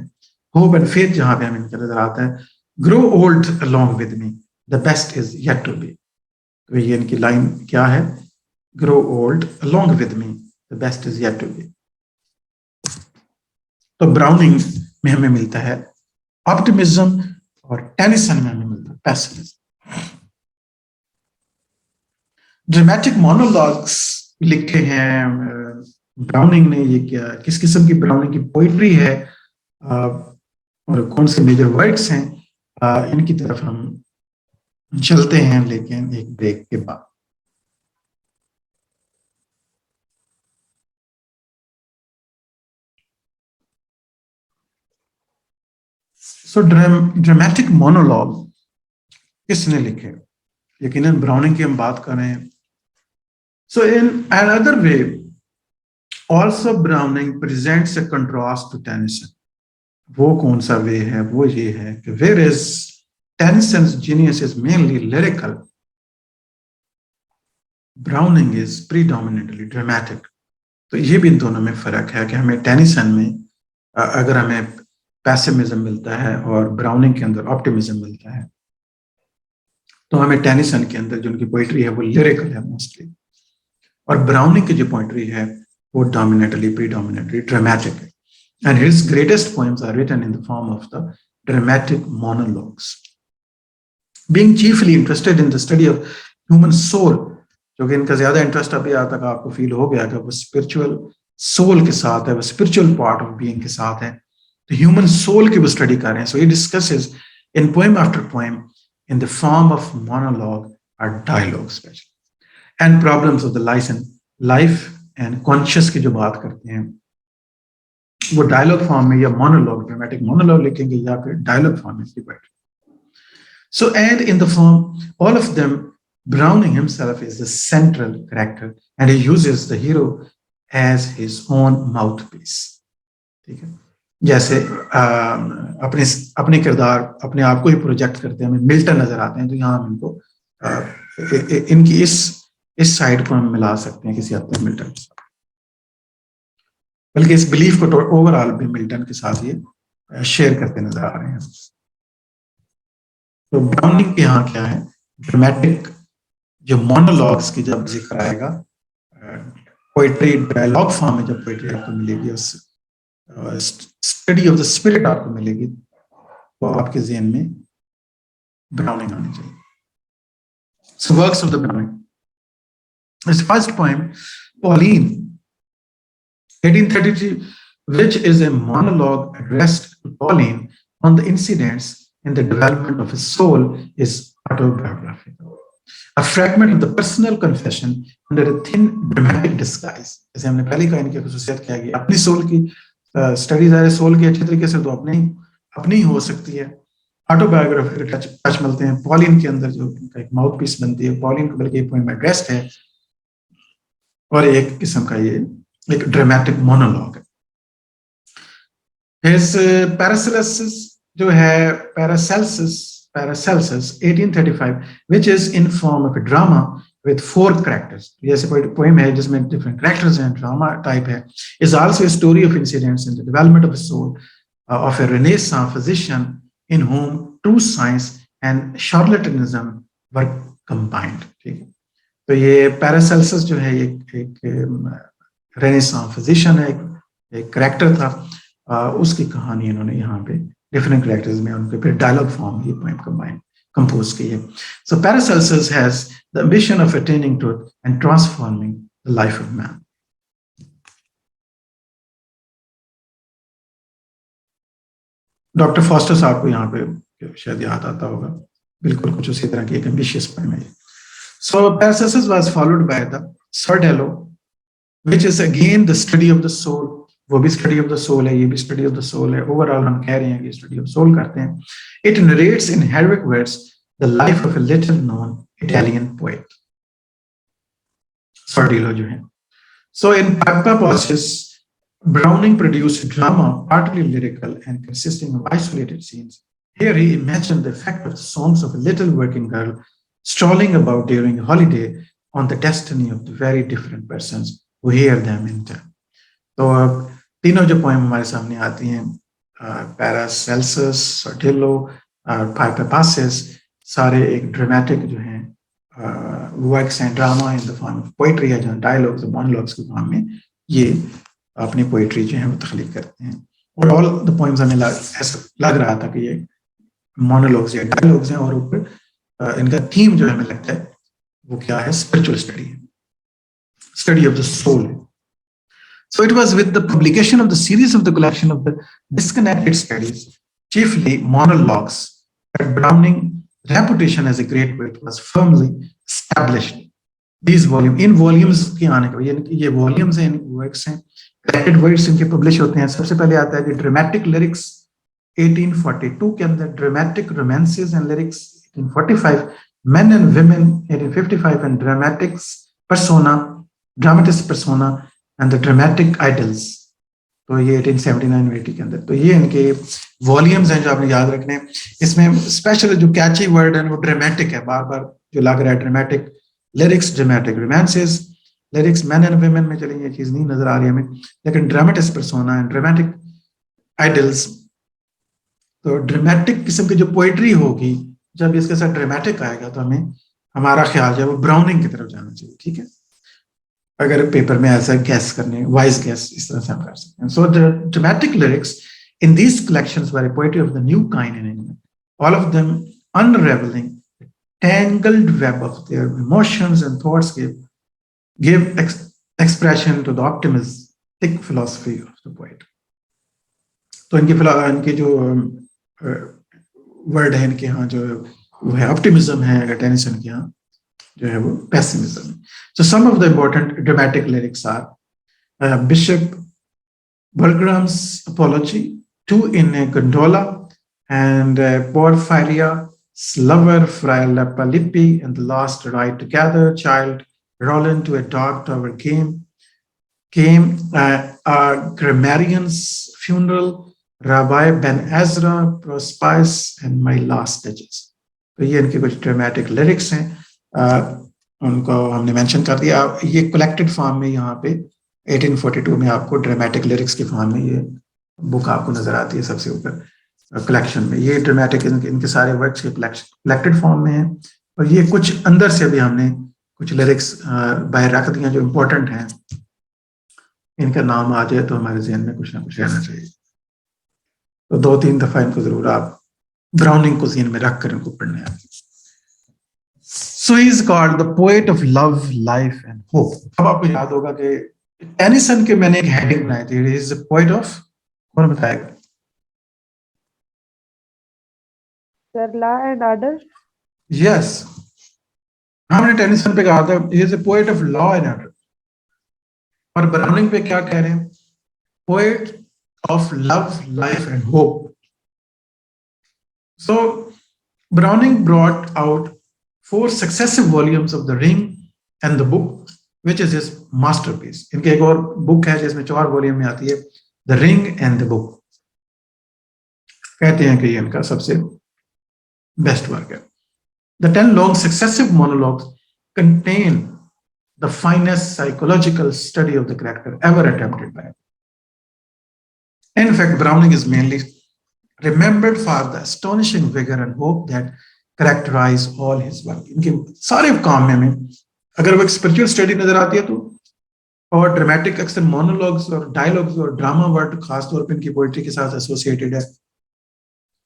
होप एंड फेथ जहाँ पे हमें नजर आता है, grow old along with me, the best is yet to be. तो ये इनकी लाइन क्या है? Grow old along with me, the best is yet to be. तो ब्राउनिंग में हमें मिलता है ऑप्टिमिज्म और टेनिसन में हमें मिलता है पैसिमिज्म। ड्रामेटिक मोनोलॉग्स लिखे हैं ब्राउनिंग ने, ये क्या किस किस्म की ब्राउनिंग की पोइट्री है और कौन से मेजर वर्क्स हैं, इनकी तरफ हम चलते हैं, लेकिन एक ब्रेक के बाद। सो ड्रामेटिक मोनोलॉग किसने लिखे? यकीनन ब्राउनिंग की हम बात कर रहे हैं। So in another way also Browning presents a contrast to Tennyson. वो कौन सा वे है? वो ये है कि where is Tennyson's genius is mainly lyrical, Browning is predominantly dramatic. तो ये भी इन दोनों में फर्क है कि हमें टेनिसन में अगर हमें पैसिमिज्म मिलता है और ब्राउनिंग के अंदर ऑप्टिमिज्म मिलता है, तो हमें टेनिसन के अंदर जो उनकी पोइट्री है वो लिरिकल है मोस्टली, और ब्राउनिंग की जो पोइट्री है वो डोमिनेटली प्रीडोमिनेटली ड्रामेटिक है। And his greatest poems are written in the form of the dramatic monologues. Being chiefly interested in the study of human soul, जो कि इनका ज्यादा इंटरेस्ट अभी आज तक आपको फील हो गया कि वो स्पिरिचुअल सोल के साथ है, वो स्पिरिचुअल पार्ट ऑफ बीइंग के साथ है, तो ह्यूमन सोल की वो स्टडी कर रहे हैं। सो ही discusses in poem after poem in the form of monologue or dialogue especially. And problems of the life and conscious की जो बात करते हैं वो डायलॉग फॉर्म में या मोनोलॉग ड्रामेटिक मोनोलॉग लिखेंगे या फिर डायलॉग फॉर्म में इसकी poetry. So and in the form all of them Browning himself is the central character and he uses the hero as his own mouthpiece. ठीक है, जैसे अपने अपने किरदार अपने आप को ही प्रोजेक्ट करते हैं, हमें मिल्टन नजर आते हैं, तो यहाँ हम इनको इनकी इस साइड को हम मिला सकते हैं किसी हद तक मिल्टन के साथ, बल्कि इस बिलीफ को ओवरऑल भी मिल्टन के साथ ये शेयर करते नजर आ रहे हैं. तो ब्राउनिंग के यहाँ क्या है, ड्रामेटिक जो मोनोलॉग्स की जब जिक्र आएगा, पोइट्री डायलॉग फॉर्म में जब पोइट्री आपको मिलेगी, स्टडी ऑफ द स्पिरिट आपको मिलेगी, तो आपके ज़हन में ब्राउनिंग आनी चाहिए. So works of the Browning. His first poem, Pauline, 1833, which is a monologue addressed to Pauline on the incidents in the development of his soul, is autobiographical. A fragment of the personal confession under a thin dramatic disguise. जैसे हमने पहले कहा, इनकी खुसूसियत क्या है, अपनी soul की studies है, सोल की अच्छे तरीके से तो अपनी ही हो सकती है. ऑटोबायोग्राफी के टच मिलते हैं पॉलिन के अंदर, जो एक माउथ पीस बनती है. पॉलिन को बल्कि एक पोएम एड्रेस्ड है और एक किस्म का ये एक ड्रामेटिक मोनोलॉग है. His Paracelsus जो है Paracelsus 1835, which is in form of a drama with 4 characters. जैसे पोएम है जिसमें different characters हैं, drama type है, is also a story of incidents in the development of a soul of a Renaissance physician in whom true science and charlatanism were combined. ठीक है, तो ये Paracelsus जो है एक रेनेसां फिजिशियन है, एक कैरेक्टर था, उसकी कहानी इन्होंने यहाँ पे डिफरेंट कैरेक्टर्स में उनके फिर डायलॉग फॉर्म ये पोएम कंपोज की है. So Paracelsus has the ambition of attaining truth and transforming the life of man. Doctor Faustus साहब को यहाँ पे शायद याद आता होगा, बिल्कुल कुछ उसी तरह की एक एम्बिशियस पोएम है. So Paracelsus was followed by the Sordello, which is again the study of the soul. वो भी स्टडी ऑफ द सोल है, ये भी स्टडी ऑफ द सोल है. ओवरऑल हम कह रहे हैं कि स्टडी ऑफ सोल करते हैं. It narrates in heroic words the life of a little known Italian poet, Sordello जो है. So in Pippa Passes Browning produced drama partly lyrical and consisting of isolated scenes. Here he imagined the effect of the songs of a little working girl strolling about during a holiday on the destiny of the very different persons who hear them in turn. तो तीनों जो poem हमारे सामने आती हैं, Paracelsus, सर्डेलो और पाइपापासेस, सारे एक ड्रामेटिक जो हैं वर्क्स हैं, drama in the form of poetry है, जहाँ डायलॉग्स और मोनोलॉग्स के फॉर्म में ये अपनी पोइट्री जो है वो तख्लीक करते हैं. और ऑल द पोएम्स हमें ऐसा लग रहा था कि ये मोनोलॉग्स या डायलॉग्स हैं, और ऊपर इनका थीम जो हमें लगता है वो क्या है, स्पिरिचुअल स्टडी है, study of the soul. So it was with the publication of the series of the collection of the disconnected studies, chiefly monologues, that Browning's reputation as a great poet was firmly established. These volumes, in volumes के आने का ये volumes हैं, works हैं, collected works इनके publish होते हैं. सबसे पहले आता है कि dramatic lyrics 1842 के अंदर, dramatic romances and lyrics 1845, men and women 1855, and dramatist persona and the dramatic idols, तो ये 1879-80 के अंदर. तो ये इनके वॉल्यूम्स हैं जो आपने याद रखने हैं. इसमें स्पेशल जो कैची वर्ड है वो ड्रामेटिक है, बार बार जो लग रहा है. Dramatic lyrics, dramatic romances, lyrics man and women में चलेंगे, ये चीज नहीं नजर आ रही हमें, लेकिन dramatist persona and dramatic idols. तो ड्रामेटिक किस्म की जो पोइट्री होगी, जब इसके साथ ड्रामेटिक आएगा तो हमें हमारा ख्याल जो है वो ब्राउनिंग की तरफ जाना चाहिए. ठीक है, अगर पेपर में ऐसा गैस करने, वाइज गैस इस तरह से हम कर सकते हैं. So the dramatic lyrics in these collections were A poetry of the new kind in England, all of them unraveling tangled web of their emotions and thoughts give expression to the optimistic philosophy of the poet. तो इनकी जो word है इनके यहाँ जो वो है optimism है, अगर टेनिसन के यहाँ जो है वो पेसिमिज्म है. So some of the important dramatic lyrics are Bishop Bulgram's Apology, Two in a Gondola, and Porphyria's Lover, Fra Lippi, and The Last Ride Together, Child, Roland to a Dark Tower came a grammarian's funeral, Rabbi Ben Ezra, Prospice, and My Last Stitches. तो ये इनके कुछ dramatic lyrics हैं, उनको हमने mention कर दिया. ये कलेक्टेड फॉर्म में यहाँ पे 1842 में आपको ड्रामेटिक लिरिक्स के फॉर्म में ये बुक आपको नजर आती है सबसे ऊपर कलेक्शन में. ये ड्रामेटिक इनके सारे वर्क्स के कलेक्टेड फॉर्म में है, और ये कुछ अंदर से भी हमने कुछ लिरिक्स बाहर रख दिए जो इम्पोर्टेंट हैं. इनका नाम आ जाए तो हमारे जहन में कुछ ना कुछ रहना चाहिए. तो 2-3 दफा इनको जरूर आप ब्राउनिंग को जहन में रख कर इनको पढ़ने आए. So he is called the poet of love, life and hope. अब आपको याद होगा कि टेनिसन के मैंने एक हेडिंग बनाई थी, he is the poet of, कौन बताएगा? Sir, law and order. Yes. हमने टेनिसन पे कहा था he is a poet of law and order. और ब्राउनिंग पे क्या कह रहे हैं? Poet of love, life and hope. So Browning brought out 4 successive volumes of The Ring and the Book, which is his masterpiece. इनके एक और book है जिसमें 4 वॉल्यूम में आती है, The Ring and the Book. कहते हैं कि ये इनका सबसे बेस्ट वर्क है. The 10 long successive monologues contain the finest psychological study of the character ever attempted by him. In fact, Browning is mainly remembered for the astonishing vigor and hope that characterize all his work. इनके सारे काम में अगर वो एक spiritual study नजर आती है तो, और ड्रामेटिक अक्सर मोनोलॉग्स और डायलॉग्स और ड्रामा वर्ड खासतौर पर इनकी पोइट्री के साथ एसोसिएटेड है,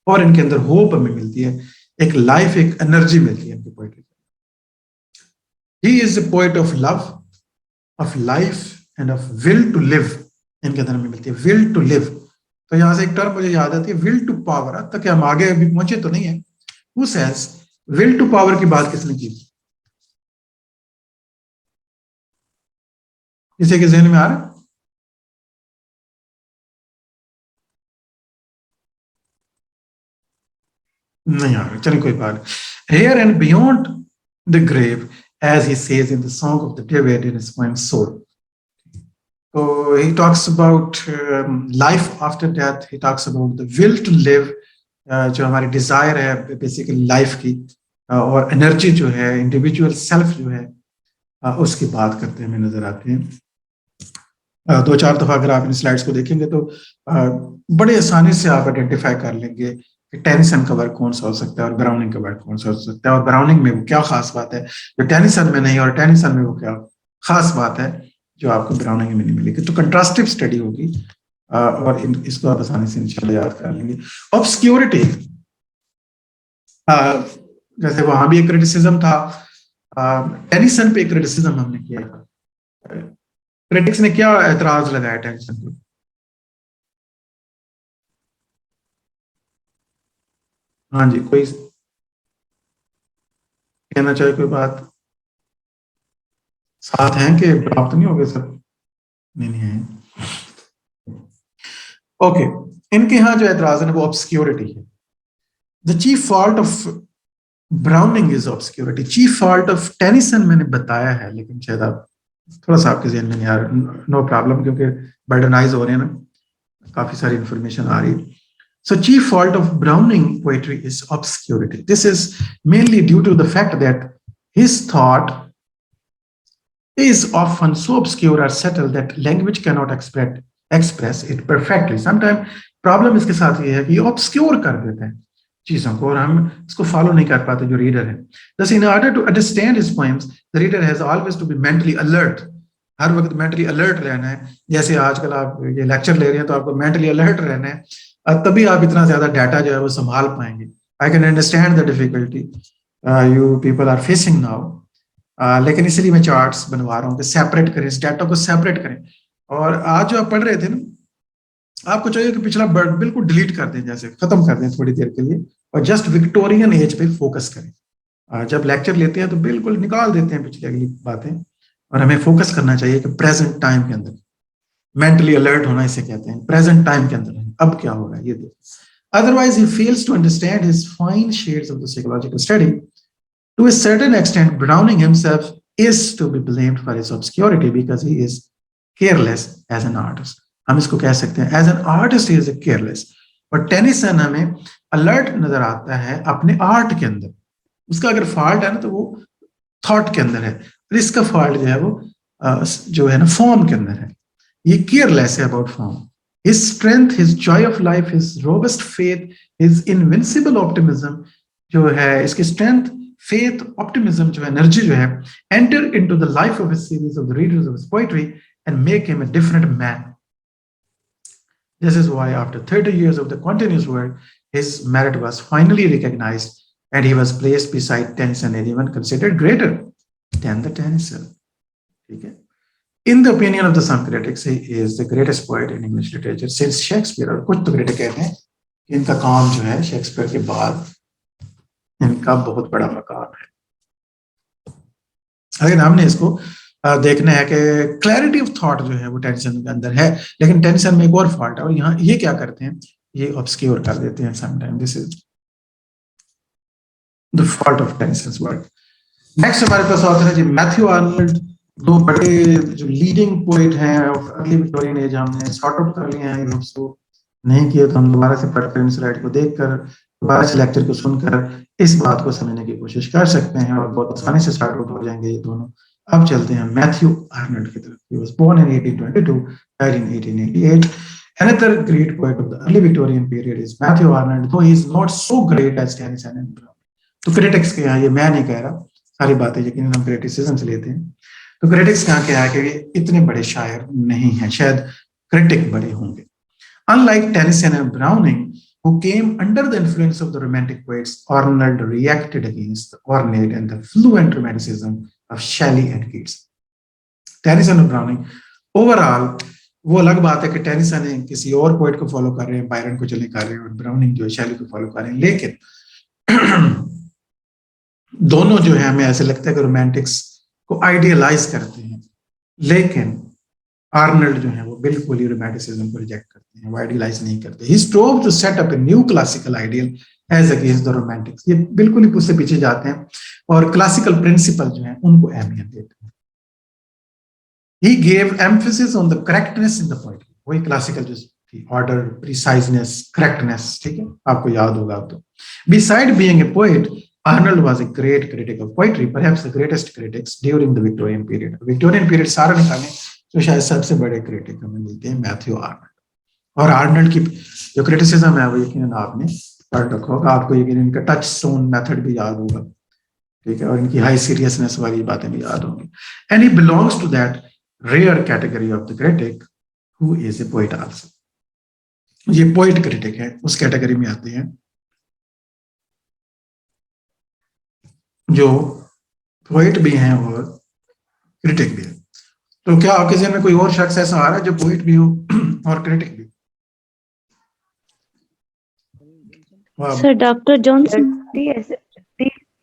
और इनके अंदर होप हमें मिलती है, एक लाइफ, एक एनर्जी मिलती है इनकी poetry. He is a poet of love, of life and of will to live. इनके अंदर हमें मिलती है will to live. तो यहां से एक टर्म मुझे याद आती है will to power. अब तक हम आगे अभी पहुंचे तो नहीं है. Who says will to power की बात किसने की? किसी के जहन में आ रहा है? नहीं आ रहा. चलिए कोई बात. Here and beyond the grave, as he says in the Song of the David in his poem Soul. So he talks about life after death. He talks about the will to live, जो हमारी Dzire है basically life की, और energy जो है, individual self जो है, उसकी बात करते हमें नजर आते हैं. 2-4 दफा अगर आप इन स्लाइड्स को देखेंगे तो बड़े आसानी से आप आइडेंटिफाई कर लेंगे कि टेनिसन का वर्क कौन सा हो सकता है और ब्राउनिंग का वर्क कौन सा हो सकता है, और ब्राउनिंग में वो क्या खास बात है जो टेनिसन में नहीं, और टेनिसन में वो क्या खास बात है जो आपको ब्राउनिंग में नहीं मिलेगी. तो कंट्रास्टिव स्टडी होगी, और इसको आप आसानी से इंशाल्लाह याद कर लेंगे. ऑब्सक्योरिटी, जैसे वहां भी एक क्रिटिसिज्म था, टेनिसन पे एक क्रिटिसिज्म हमने किया. क्रिटिक्स ने क्या एतराज लगाया टेनिसन पे? हाँ जी, कोई कहना चाहे कोई बात? साथ हैं कि प्राप्त नहीं हो गए सब? नहीं है. ओके, इनके यहाँ जो एतराज है वो ऑब्सक्योरिटी है. The chief fault of browning is obscurity. Chief fault of Tennyson मैंने बताया है, लेकिन शायद आप थोड़ा सा आपके जहन में नहीं आ रहा. नो प्रॉब्लम, क्योंकि बर्डनाइज हो रहे हैं ना, काफी सारी इंफॉर्मेशन आ रही है. So chief fault of Browning poetry is obscurity. This is mainly due to the fact that his thought is often so obscure or subtle that language cannot express it perfectly. Sometimes problem इसके साथ ये है कि ये obscure कर देते हैं चीजों को, और हम इसको फॉलो नहीं कर पाते जो रीडर है. Thus, in order to understand his poems, the reader has always to be mentally alert. हर वक्त मेंटली अलर्ट रहना है. जैसे आजकल आप ये लेक्चर ले रहे हैं तो आपको मेंटली अलर्ट रहना है, तभी आप इतना ज्यादा डाटा जो है वो संभाल पाएंगे. I can understand the difficulty you people are facing now, लेकिन इसलिए मैं चार्ट्स बनवा रहा हूँ कि सेपरेट करें, इस डाटा को सेपरेट करें. और आज जो आप पढ़ रहे थे ना, आपको चाहिए कि पिछला वर्ड बिल्कुल डिलीट कर दें, जैसे खत्म कर दें थोड़ी देर के लिए, और जस्ट विक्टोरियन एज पे फोकस करें। जब लेक्चर लेते हैं तो बिल्कुल निकाल देते हैं पिछले अगली बातें, और हमें फोकस करना चाहिए कि प्रेजेंट टाइम के अंदर मेंटली अलर्ट होना इसे कहते हैं, प्रेजेंट टाइम के अंदर अब क्या हो रहा है ये देखो। Otherwise, he fails to understand his fine shades of the psychological study. To a certain extent, Browning himself is to be blamed for his obscurity because he is careless as an artist. हम इसको कह सकते हैं as an artist he is a careless. और Tennyson हमें alert नजर आता है अपने आर्ट के अंदर। उसका अगर फॉल्ट है ना तो वो थॉट के अंदर है, और इसका फॉल्ट जो है वो जो है ना फॉर्म के अंदर है। ये केयरलेस है about form. His strength, his joy of life, his robust faith, his invincible optimism जो है, इसकी strength, faith, optimism जो है, energy जो है, enter into the life of his series of the readers of his poetry and make him a different man. This is why after 30 years of the continuous work, his merit was finally recognized and he was placed beside Tennyson and even considered greater than the Tennyson. ठीक है? In the opinion of the some critics, he is the greatest poet in English literature since Shakespeare. और कुछ तो critic कहते हैं कि इनका काम जो है शेक्सपियर के बाद इनका बहुत बड़ा मकाम है। अगर हमने इसको देखना है कि क्लैरिटी ऑफ थॉट जो है वो टेंशन के अंदर है, लेकिन टेंशन में एक और फॉल्ट है, और यहाँ ये क्या करते हैं, ये ऑब्सक्योर कर देते हैं sometime. This is the fault of tensions work. Next हमारे पास ऑथर है जी मैथ्यू आर्नल्ड। दो बड़े जो लीडिंग पोइट हैं अर्ली विक्टोरियन एज, हमने सॉर्ट आउट कर लिए हैं। इसको नहीं किए तो हम दोबारा से पढ़कर इन स्लाइड को देखकर दोबारा से लेक्चर को सुनकर इस बात को समझने की कोशिश कर सकते हैं, और बहुत आसानी से सॉर्ट आउट हो जाएंगे ये दोनों। अब चलते हैं मैथ्यू आर्नल्ड की तरफ। He was born in 1822, died in 1888. Another great poet of the early Victorian period is Matthew Arnold, though he is not so great as Tennyson and Browning. तो क्रिटिक्स के यहाँ, ये मैं नहीं कह रहा, सारी बातें यकीनन हम क्रिटिसिज्म से लेते हैं, तो क्रिटिक्स कहाँ क्या है कि इतने बड़े शायर नहीं हैं, शायद क्रिटिक बड़े होंगे। Unlike Tennyson and Browning, who came under the influence of the Romantic poets, Arnold reacted against the ornate and the fluent romanticism of Shelley and Keats. Tennyson और Browning ओवरऑल, वो अलग बात है कि टेनिसन ने किसी और पोइट को फॉलो कर रहे हैं, बायरन को चले कर रहे हैं, और ब्राउनिंग जो है शैली को फॉलो कर रहे हैं, लेकिन दोनों जो है हमें ऐसे लगता है कि रोमांटिक्स को आइडियलाइज करते हैं, लेकिन आर्नल्ड जो है वो बिल्कुल ही रोमांटिसिज्म को रिजेक्ट करते हैं, वो आइडियलाइज नहीं करते। He strove to set up a new classical ideal as against the Romantics. ये बिल्कुल ही उससे पीछे जाते हैं और क्लासिकल प्रिंसिपल जो है उनको अहमियत देते हैं। He gave emphasis on the correctness in the poetry. वही क्लासिकल जो थी, ऑर्डर, प्रिसाइजनेस, करेक्टनेस, ठीक है, आपको याद होगा तो। Beside being a poet, Arnold was a great critic of poetry, perhaps the greatest critics during the Victorian period. Victorian period सारा निकालें तो शायद सबसे बड़े क्रिटिक हमें मिलते हैं मैथ्यू आर्नल्ड। और आर्नल्ड की जो क्रिटिसिज्म है वो यकीनन आपने पढ़ रखा होगा, आपको यकीनन इनका टच स्टोन मेथड भी याद होगा, ठीक है, और इनकी हाई सीरियसनेस वाली बातें भी याद होंगी। And he belongs to that rare category of the critic who is a poet also. ये पोइट क्रिटिक है, उस कैटेगरी में आते हैं जो पोइट भी हैं और क्रिटिक भी है। तो क्या आपके ज़हन में कोई और शख्स ऐसा आ रहा है जो पोइट भी हो और क्रिटिक भी? Sir doctor Johnson. T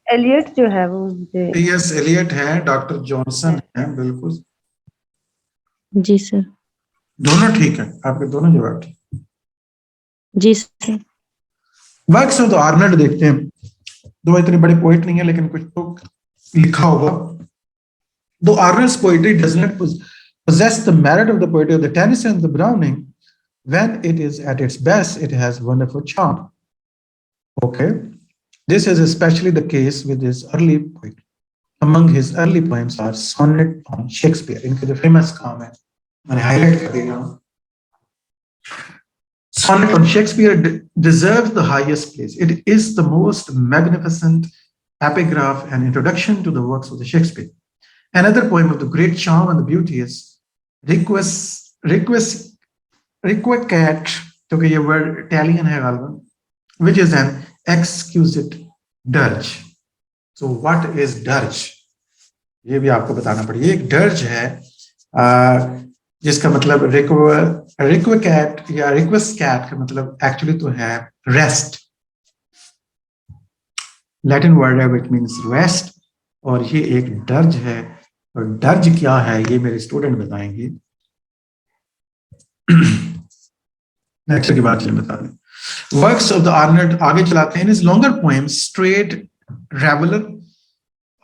Eliot जो है वो मुझे टी.एस. एलियट है, डॉक्टर जॉनसन है, बिल्कुल जी सर। दोनों ठीक है, आपके दोनों जवाब ठीक। जी sir. Works of the Arnold देखते हैं। दो इतने बड़े पोइट नहीं है, लेकिन कुछ तो लिखा होगा। Though Arnold's poetry does not possess the merit of the poetry of the Tennyson and the Browning, when it is at its best, it has wonderful charm. Okay, this is especially the case with his early poetry. Among his early poems are Sonnet on Shakespeare. इनके जो famous काम है मैंने highlight कर दिया हूँ। Sonnet on Shakespeare deserves the highest place. It is the most magnificent epigraph and introduction to the works of the Shakespeare. Another poem of the great charm and the beauty is Requiescat, क्योंकि ये word Italian है गालिबन, which is an exquisite dirge. So what is dirge? ये भी आपको बताना पड़ेगा। एक dirge है जिसका मतलब रिक्वेस्ट या रिक्वेस्ट कैट का मतलब एक्चुअली तो है रेस्ट, लैटिन वर्ड है विच मीन्स रेस्ट, और ये एक डर्ज है। और डर्ज क्या है ये मेरे स्टूडेंट बताएंगे। नेक्स्ट की बात बता दें। वर्क्स ऑफ द आर्नल्ड आगे चलाते हैं। His longer poems strayed reveller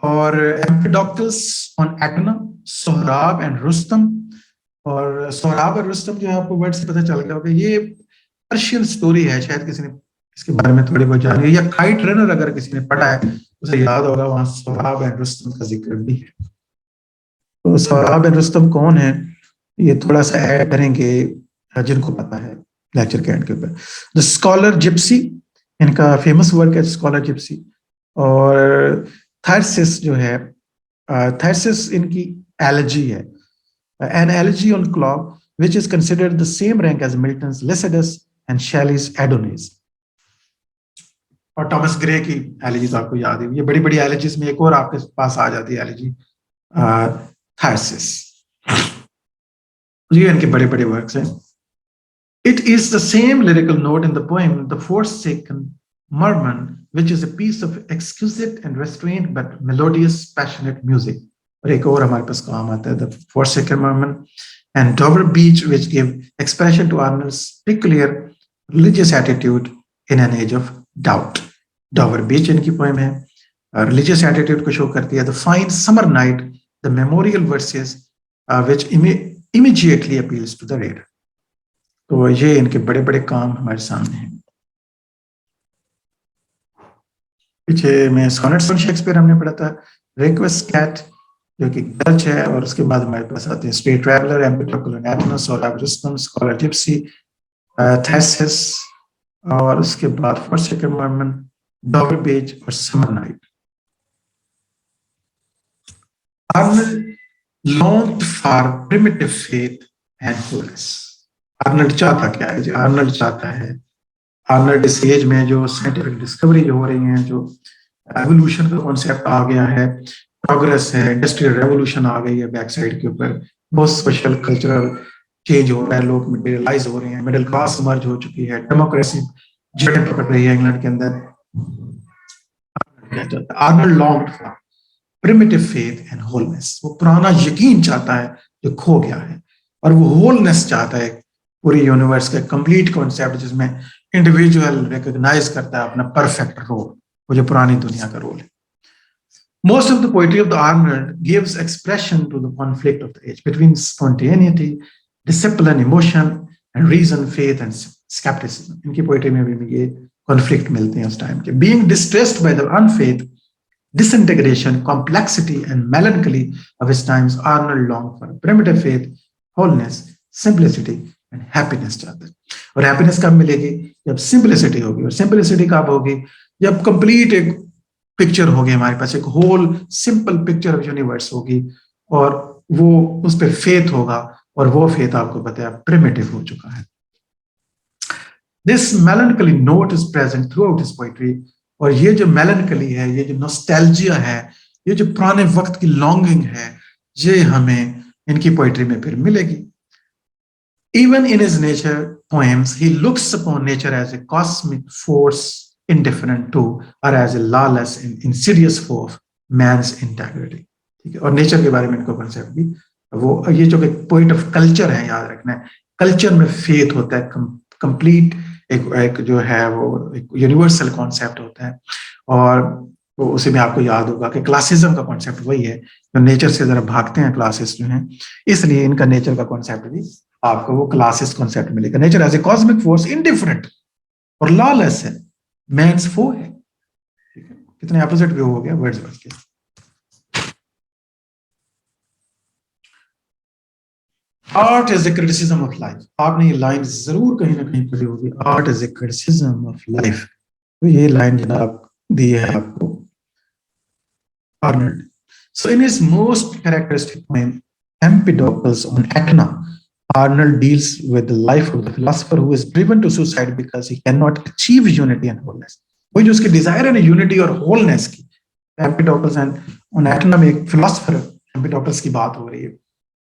और Empedocles on Etna, Sohrab and Rustum. और सोहराब और रुस्तम जो है आपको वर्ड से पता चल गया होगा, ये पर्शियन स्टोरी है, शायद किसी ने इसके बारे में थोड़ी बहुत जानी है, या काइट रनर अगर किसी ने पढ़ा है उसे याद होगा, वहां सोहराब एंड रुस्तम का जिक्र भी है। तो सोहराब एंड रुस्तम कौन है ये थोड़ा सा ऐड करेंगे जिनको पता है लेक्चर के एंड के ऊपर। द स्कॉलर जिप्सी, इनका फेमस वर्क है स्कॉलर जिप्सी। और थर्सिस जो है, थर्सिस इनकी एलजी है, an elegy on Clough which is considered the same rank as Milton's Lycidas and Shelley's Adonais. और टॉमस ग्रे की एलजीज आपको याद है, ये बड़ी बड़ी एलजीज में एक और आपके पास आ जाती है एलजी थर्सिस। ये इनके बड़े बड़े वर्क्स हैं। It is the same lyrical note in the poem The Forsaken Merman, which is a piece of exquisite and restrained but melodious, passionate music. और एक और हमारे पास काम आता है The Forsaken Merman and Dover Beach, which give expression to Arnold's peculiar religious attitude in an age of doubt. Dover Beach इनकी poem है, religious attitude को show करती है। The fine summer night, the memorial verses which immediately appeals to the reader. तो ये इनके बड़े बड़े काम हमारे सामने हैं। पीछे में सोनेट्स ऑन शेक्सपियर हमने पढ़ा था, रिक्वेस्ट कैट जो कि डच है, और उसके बाद हमारे पास आते हैं strayed traveller, Empedocles, Sohrab Rustum, scholar gypsy, Thyrsis, और उसके बाद फॉरसेकन मर्मन, डोवर बीच और summer night. Arnold longed for primitive faith and holiness. Arnold चाहता क्या है? आर्नल्ड चाहता है, आर्नल्ड इस एज में जो साइंटिफिक डिस्कवरी जो हो रही है, जो एवोल्यूशन का कॉन्सेप्ट आ गया है, प्रोग्रेस है, इंडस्ट्रियल रेवोल्यूशन आ गई है बैक साइड के ऊपर, बहुत सोशल कल्चरल चेंज हो रहा है, लोग मटेरियलाइज हो रहे हैं, मिडिल क्लास इमर्ज हो चुकी है, डेमोक्रेसी जड़ें पकड़ रही है इंग्लैंड के अंदर। Arnold longed for primitive faith and wholeness, वो पुराना यकीन चाहता है जो खो गया है, और वो होलनेस चाहता है, पूरी यूनिवर्स का कंप्लीट कॉन्सेप्ट जिसमें इंडिविजुअल रिकॉग्नाइज करता है अपना परफेक्ट रोल, वो जो पुरानी दुनिया का रोल है। Most of the poetry of the Arnold gives expression to the conflict of the age between spontaneity, discipline, emotion, and reason, faith, and skepticism. इनकी पोइट्री में भी ये कॉन्फ्लिक्ट मिलते हैं उस टाइम के। Being distressed by the unfaith, disintegration, complexity, and melancholy of his times, Arnold longed for primitive faith, wholeness, simplicity, and happiness चाहते हैं। और हैप्पीनेस कब मिलेगी? जब सिंपलिसिटी होगी, और सिंपलिसिटी कब होगी? जब कंप्लीट एक पिक्चर होगी हमारे पास, एक whole simple picture of universe होगी, और वो उस पर फेथ होगा, और वो फेथ आपको पता है प्रिमिटिव हो चुका है। This मेलनकली note is present through out his poetry, और ये जो मेलनकली है, ये जो नॉस्टैल्जिया है, ये जो पुराने वक्त की लॉन्गिंग है, ये हमें इनकी पोइट्री में फिर मिलेगी। Even in his nature poems, he looks upon nature as a cosmic force indifferent to, or as a lawless and insidious foe of man's integrity. ठीक है, और नेचर के बारे में इनको कॉन्सेप्ट भी, वो ये जो पॉइंट ऑफ कल्चर है, याद रखना है, कल्चर में फेथ होता है, कंप्लीट एक जो है वो एक यूनिवर्सल कॉन्सेप्ट होता है, और वो उसी में आपको याद होगा कि क्लासिज्म का कॉन्सेप्ट वही है, जो नेचर से जरा भागते हैं क्लासेस जो हैं, इसलिए इनका नेचर का कॉन्सेप्ट भी आपको वो क्लासेस कॉन्सेप्ट मिलेगा। Nature as a cosmic force indifferent और लॉलेस है, मैन्स फो है। ठीक है, कितने अपोजिट व्यू हो गया वर्ड्सवर्थ के। Art is a criticism of life, आपने ये लाइन जरूर कहीं ना कहीं पढ़ी होगी, art is a criticism of life. तो ये लाइन जनाब दी है आपको Arnold. So in his most characteristic poem Empedocles on Etna, Arnold deals with the life of the philosopher who is driven to suicide because he cannot achieve unity and wholeness. वो जो उसकी Dzire है ना unity और wholeness की, एम्पिडोक्लस and on Etna में एक philosopher एम्पिडोक्लस की बात हो रही है,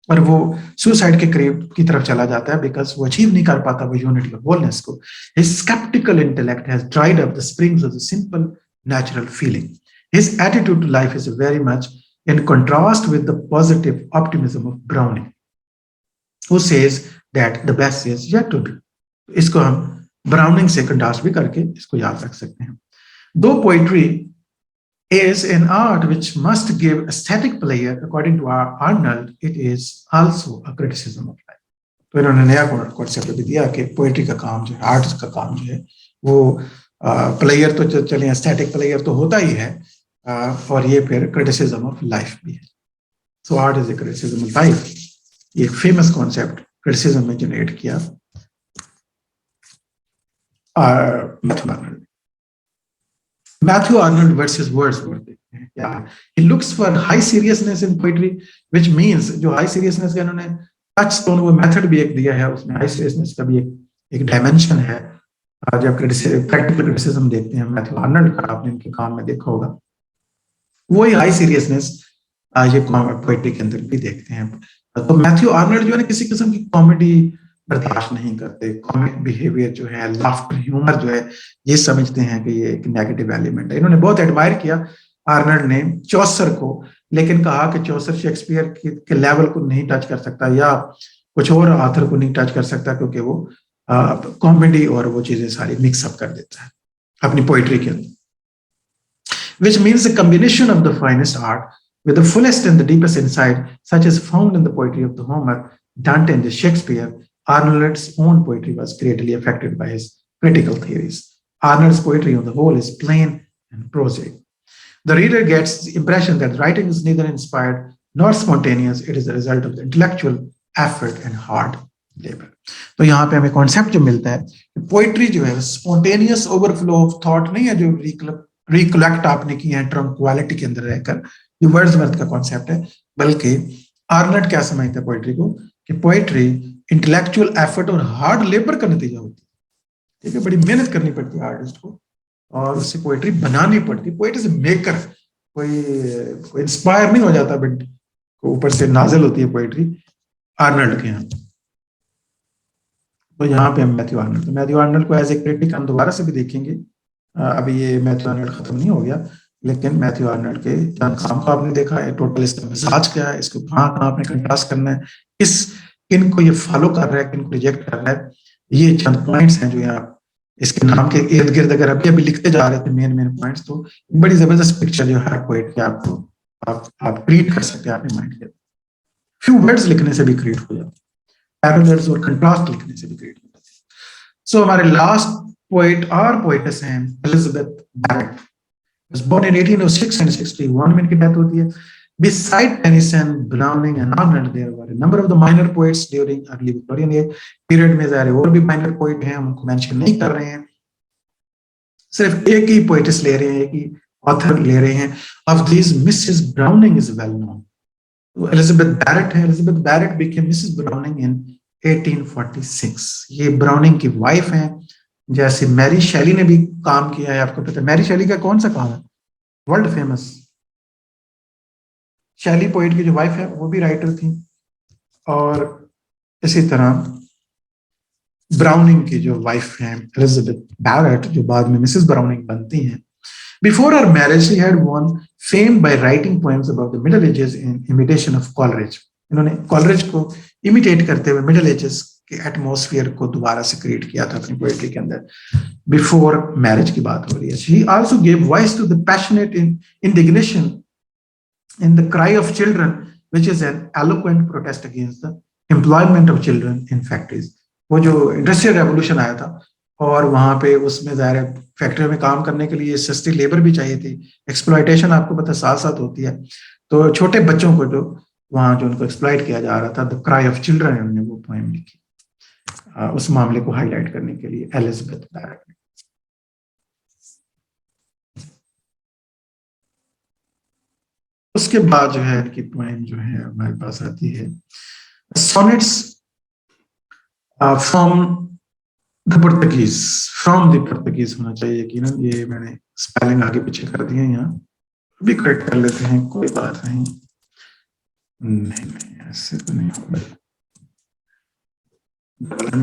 और वो सुसाइड के करीब की तरफ चला जाता है बिकॉज वो अचीव नहीं कर पाता वो यूनिटी और होलनेस को। His skeptical intellect has dried up the springs of the simple natural feeling. His attitude to life is very much in contrast with the positive optimism of Browning, who says that the best is yet to be. इसको हम browning से contrast भी करके इसको याद रख सकते हैं. Though poetry is an art which must give aesthetic pleasure, according to Arnold, it is also a criticism of life. तो इन्होंने नया कॉन्सेप्ट भी दिया कि पोएट्री का काम जो है, आर्ट का काम जो है, वो प्लेयर तो चलिए एस्थेटिक प्लेयर तो होता ही है, और ये फिर क्रिटिसिज्म ऑफ लाइफ भी है. So art is a criticism of life. ये फेमस कॉन्सेप्ट क्रिटिसिज्म में जनरेट किया Matthew Arnold versus Wordsworth. Yeah. He looks for high seriousness in poetry, which means जो high seriousness का इन्होंने touchstone वो method भी एक दिया है, उसमें high seriousness का भी एक dimension है. जब practical criticism देखते हैं मैथ्यू आर्नल्ड का, आपने इनके काम में देखा होगा, वही हाई सीरियसनेस ये पोएट्री के अंदर भी देखते हैं. तो मैथ्यू आर्नल्ड जो है ना, किसी किस्म की कॉमेडी बर्दाश्त नहीं करते. कॉमिक बिहेवियर जो है, लाफ्टर, ह्यूमर जो है, ये समझते हैं कि ये एक नेगेटिव एलिमेंट है. इन्होंने बहुत एडमायर किया आर्नल्ड ने चौसर को, लेकिन कहा कि चौसर शेक्सपियर के लेवल को नहीं टच कर सकता या कुछ और ऑथर को नहीं टच कर सकता, क्योंकि वो कॉमेडी और वो चीजें सारी मिक्सअप कर देता है अपनी पोइट्री के अंदर. Which means a combination of the finest art with the fullest and the deepest insight, such as found in the poetry of the Homer, Dante, and the Shakespeare. Arnold's own poetry was greatly affected by his critical theories. Arnold's poetry on the whole is plain and prosaic. The reader gets the impression that writing is neither inspired nor spontaneous. It is the result of the intellectual effort and hard labor. तो यहाँ पे हमें concept जो मिलता है कि poetry जो है स्पॉन्टेनियस ओवरफ्लो ऑफ थॉट नहीं है, जो रिकलेक्ट आपने की है ट्रंक्वालिटी के अंदर रहकर, जो वर्ड्सवर्थ का कॉन्सेप्ट है, बल्कि आर्नल्ड क्या समझता है पोइट्री को कि पोइट्री इंटेलेक्चुअल एफर्ट और हार्ड लेबर का नतीजा होती है. ठीक है, बड़ी मेहनत करनी पड़ती है आर्टिस्ट को और उससे पोइट्री बनानी पड़ती है. पोइट इज मेकर, कोई इंस्पायर नहीं हो जाता बट ऊपर से नाजिल होती है पोइट्री आर्नल्ड के यहाँ. तो यहाँ पे हम मैथ्यू आर्नल्ड को एज ए क्रिटिक हम दोबारा से भी देखेंगे. अभी ये मैथ्यू आर्नल्ड खत्म नहीं हो गया, लेकिन मैथ्यू आर्नल्ड के काम को आपने देखा है, टोटल इसका मिजाज क्या है, इसको कहाँ कहाँ आपने कंट्रास्ट करना है, किनको ये फॉलो कर रहा है, किनको रिजेक्ट कर रहा है. ये चंद पॉइंट्स हैं जो यहाँ इसके नाम के इर्द गिर्द अगर अभी लिखते जा रहे थे मेन पॉइंट्स, तो बड़ी जबरदस्त पिक्चर जो है पोएट की आपको आप क्रिएट कर सकते हैं अपने माइंड के. फ्यू वर्ड्स लिखने से भी क्रिएट हो जाते, पैरेलल्स और कंट्रास्ट लिखने से भी क्रिएट हो जाते. सो हमारे लास्ट पोएट और पोएटेस हैं Elizabeth Barrett. was born in 1806 and 61 में इनकी डेथ होती है. Beside Tennyson, Browning and Arnold, there were a number of the minor poets during early Victorian period में ज़ाहिर और भी minor poet हैं, हम उनको मेंशन नहीं कर रहे हैं, सिर्फ एक ही poetess ले रहे हैं, एक ही author ले रहे हैं. Of these, Mrs. Browning is well known. तो Elizabeth Barrett है. Elizabeth Barrett became Mrs. Browning in 1846. ये Browning की wife हैं. जैसे मैरी शैली ने भी काम किया है, आपको पता है मैरी शैली का कौन सा काम है, वर्ल्ड फेमस शैली पोइट की जो वाइफ है वो भी राइटर थी. और इसी तरह ब्राउनिंग की जो वाइफ है एलिजाबेथ बैरेट, जो बाद में मिसेस ब्राउनिंग बनती हैं. Before her marriage she had won fame by writing poems about the middle ages in imitation of Coleridge. इन्होंने कॉलरिज को इमिटेट करते हुए मिडिल एजेस के एटमॉस्फेयर को दोबारा से क्रिएट किया था अपनी पोएट्री के अंदर. बिफोर मैरिज की बात हो रही है. She also give voice to the passionate indignation in the cry of children, which is an eloquent protest against the employment of children in factories. वो जो इंडस्ट्रियल रेवोल्यूशन आया था और वहां पे उसमें ज़ाहिर फैक्ट्री में काम करने के लिए सस्ती लेबर भी चाहिए थी. एक्सप्लॉयटेशन आपको पता साथ साथ होती है. तो छोटे बच्चों को जो वहां जो उनको एक्सप्लॉइट किया जा रहा था, द क्राई ऑफ चिल्ड्रन, उन्होंने वो पोएम लिखी उस मामले को हाईलाइट करने के लिए एलिजाबेथ बैरेट ने. उसके बाद जो है इनकी पोएम जो है हमारे पास आती है सोनेट्स फ्रॉम द पुर्तगीज होना चाहिए यकीनन. ये मैंने स्पेलिंग आगे पीछे कर दिए, यहाँ भी करेक्ट कर लेते हैं, कोई बात नहीं. नहीं ऐसे तो नहीं होगा,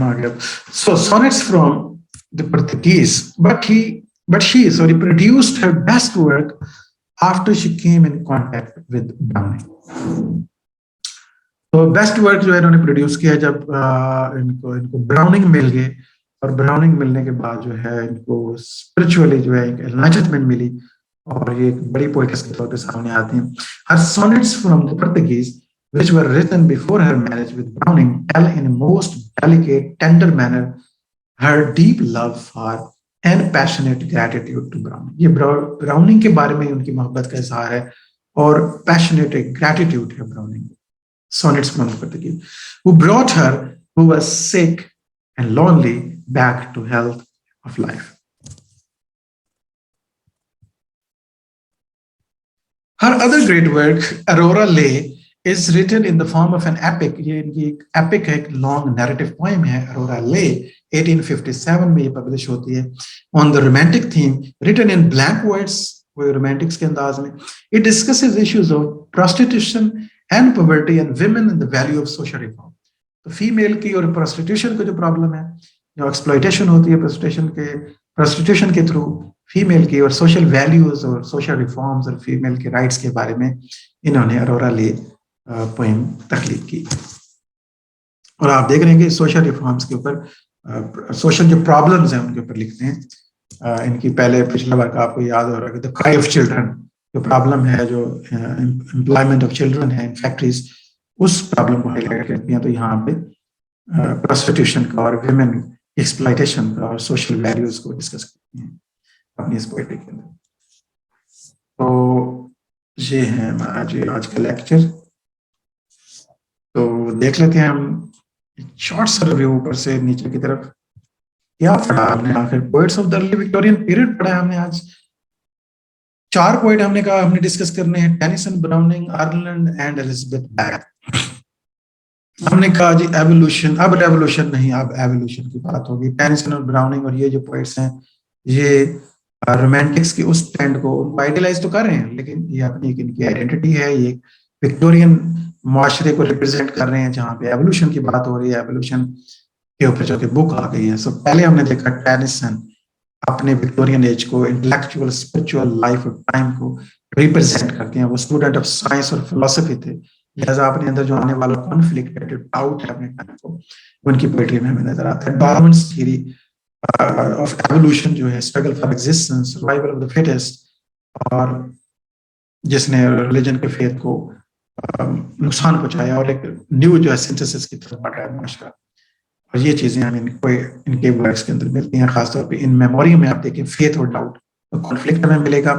आ गया. So sonnets from the Portuguese, but he but she, sorry, produced her best work after she came in contact with Browning. तो बेस्ट वर्क जो है इन्होंने प्रोड्यूस किया जब इनको इनको ब्राउनिंग मिल गए, और ब्राउनिंग मिलने के बाद जो है इनको स्पिरिचुअली जो है एक एनलाइटमेंट मिली, और ये एक बड़ी पोएटिस के तौर पे सामने आती हैं. Her sonnets from the Portuguese which were written before her marriage with Browning tell in a most delicate, tender manner her deep love for and passionate gratitude to Browning. ये ब्राउनिंग के बारे में उनकी मोहब्बत का इजहार है और पैशनेट ग्रैटिट्यूड है browning. Sonnets from the Portuguese, who brought her, who was sick and lonely, back to health of life. Her other great work, Aurora Lay, is written in the form of an epic. ये इनकी एक epic है, एक long narrative poem है. Aurora Lay 1857 में ये publish होती है. On the romantic theme, written in blank words, वो romantics के अंदाज में. It discusses issues of prostitution and poverty and women and the value of social reform. तो फीमेल की और प्रोस्टिट्यूशन का जो प्रॉब्लम है, जो एक्सप्लॉइटेशन होती है प्रोस्टिट्यूशन के थ्रू फीमेल की, और सोशल वैल्यूज और सोशल रिफॉर्म्स और फीमेल के राइट्स के बारे में इन्होंने अरोरा ले पोएम तख्लीक की. और आप देख रहे हैं कि सोशल रिफॉर्म्स के ऊपर, सोशल जो प्रॉब्लम्स हैं उनके ऊपर लिखते हैं. इनकी पहले पिछला वर्क आपको याद हो रहा है, द क्राई ऑफ चिल्ड्रन, जो प्रॉब्लम है, जो एम्प्लॉयमेंट ऑफ चिल्ड्रन है इन फैक्ट्रीज, उस प्रॉब्लम को हाईलाइट करती हैं. तो यहाँ पे प्रोस्टिट्यूशन का और विमेन एक्सप्लॉइटेशन का और सोशल वैल्यूज को डिस्कस करती हैं अपनी इस पोएट्री के अंदर. तो ये है हमारा आज का लेक्चर. तो देख लेते हैं हम शॉर्ट सा रिव्यू ऊपर से नीचे की तरफ. क्या पढ़ा हमने आखिर? Poets of the early Victorian period पढ़ा है हमने आज. 4 पोएट हमने कहा हमने डिस्कस करने हैं, Tennyson, Browning, Arnold and Elizabeth Barrett. हमने कहा जी एवोल्यूशन, अब रेवोल्यूशन नहीं, अब एवोल्यूशन की बात होगी. टेनिसन और ब्राउनिंग और ये जो पोएट्स हैं, ये रोमांटिक्स की उस ट्रेंड को आइडियलाइज तो कर रहे हैं, लेकिन ये अपनी इनकी आइडेंटिटी है, ये विक्टोरियन माशरे को रिप्रेजेंट कर रहे हैं, जहाँ पे एवोल्यूशन की बात हो रही है. एवोल्यूशन के ऊपर जो कि बुक आ गई है. सो पहले हमने देखा टेनिसन अपने विक्टोरियन एज को, इंटेलेक्चुअल स्पिरिचुअल लाइफ और टाइम को रिप्रेजेंट करते हैं. वो स्टूडेंट ऑफ साइंस और फिलोसफी थे, लिहाजा अपने अंदर जो आने वाला कॉन्फ्लिक्ट है, डाउट है अपने टाइम को, उनकी पोएट्री में हमें नजर आता है. डार्विन्स थ्योरी ऑफ एवोल्यूशन जो है, struggle for existence, survival of the fittest, और जिसने रिलीजन के फेथ को नुकसान पहुंचाया, और एक न्यू जो है सिंथेसिस की तरफ बढ़ रहा है माशरा. और ये चीजें हमें इनके वर्क्स के अंदर मिलती हैं. खासतौर पे इन मेमोरी में आप देखें, फेथ और डाउट, तो कॉन्फ्लिक्ट हमें मिलेगा.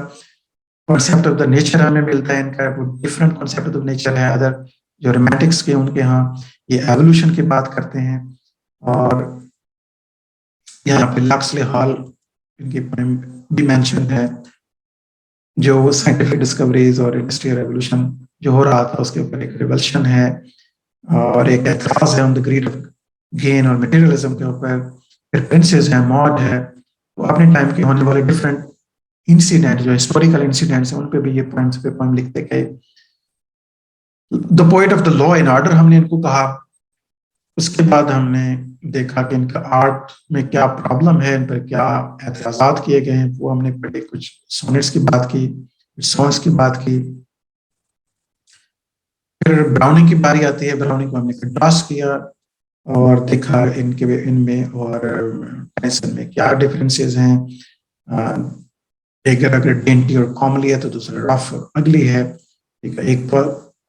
कॉन्सेप्ट ऑफ द नेचर हमें मिलता है इनका, वो डिफरेंट कॉन्सेप्ट ऑफ नेचर है. अदर जो रोमांटिक्स के उनके यहाँ ये एवोल्यूशन की बात करते हैं. और यहाँ पे लक्सले हॉल इनकी पोएम भी मेंशन है, जो साइंटिफिक डिस्कवरीज और इंडस्ट्रियल रेवोल्यूशन जो हो रहा था उसके ऊपर एक रिवल्शन है, और एक एतराज है on the greed of gain और मटेरियलिज्म के ऊपर. फिर प्रिंसेस है, मॉड है. तो अपने टाइम के होने वाले डिफरेंट इंसिडेंट जो हिस्टोरिकल इंसिडेंट्स हैं, उन पे भी ये पॉइंट्स पे पोएम लिखते गए. The poet of the law and order हमने इनको कहा. उसके बाद हमने देखा कि इनका आर्ट में क्या प्रॉब्लम है, इन पर क्या एतराजात किए गए हैं, वो हमने पढ़े. कुछ सोनेट्स की बात की, कुछ सॉन्ग्स की बात की. फिर ब्राउनिंग की बारी आती है. ब्राउनिंग को हमने कंट्रास्ट किया और देखा इनमें और टेनिसन में क्या डिफरेंसेस हैं. एक अगर डेंटी और कॉमली है तो दूसरा रफ और अगली है. एक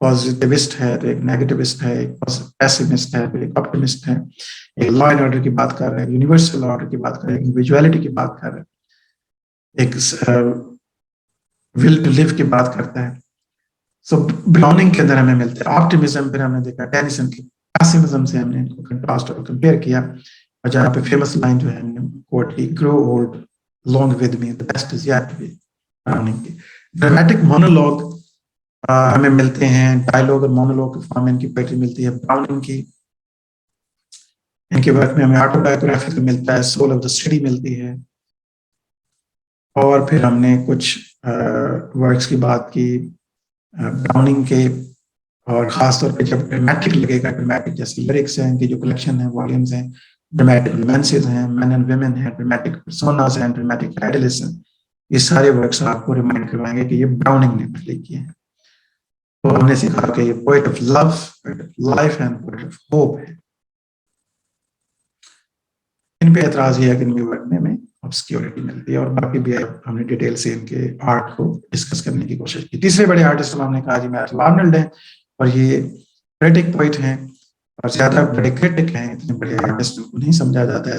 पॉजिटिविस्ट है तो एक नेगेटिविस्ट है, एक पेसिमिस्ट है तो एक ऑप्टिमिस्ट है. एक लॉ एंड ऑर्डर की बात कर रहे हैं, यूनिवर्सल ऑर्डर की बात कर रहे हैं, इंडिविजुअलिटी की बात कर रहे हैं, एक विल टू लिव की बात करता है. सो ब्राउनिंग के अंदर हमें मिलता है ऑप्टिमिज्म. फिर हमने देखा टेनिसन की पेसिमिज्म से हमने इनको कंट्रास्ट और कंपेयर किया. और जहाँ पे फेमस लाइन जो है हमने कोट की, grow old long with me, the best is yet to be. Browning की ड्रामेटिक मोनोलॉग हमें मिलते हैं. डायलॉग और मोनोलॉग की फॉर्म इनकी पोएट्री मिलती है. ब्राउनिंग की इनके वर्क में हमें ऑटोबायोग्राफी मिलता है, सोल ऑफ द सिटी मिलती है. और फिर हमने कुछ वर्क्स की बात की ब्राउनिंग के, और खासतौर पे जब ड्रामेटिक लगेगा, ड्रामेटिक जैसे लिरिक्स हैं, इनकी जो कलेक्शन है, वॉल्यूम्स हैं, ड्रामेटिक रोमांसेस हैं, मैन एंड वेमेन हैं, ड्रामेटिक पर्सोनास हैं, ड्रामेटिक आइडल्स हैं। ये सारे वर्क्स आपको रिमाइंड करवाएंगे कि ये ब्राउनिंग ने पहले किए हैं। तो हमने सीखा कि ये poet of love, poet of life and poet of hope है। इन पे एतराज ये है कि इनके वर्क में हमें ऑब्सक्योरिटी मिलती है, और बाकी भी हमने डिटेल से इनके आर्ट को डिस्कस करने की कोशिश की। तीसरे बड़े आर्टिस्ट हमने कहा जी मैथ्यू आर्नल्ड है, और ये क्रिटिक पोइट हैं, और ज्यादा बड़े क्रिटिक हैं। इतने बड़े आर्टिस्ट को नहीं समझा जाता है,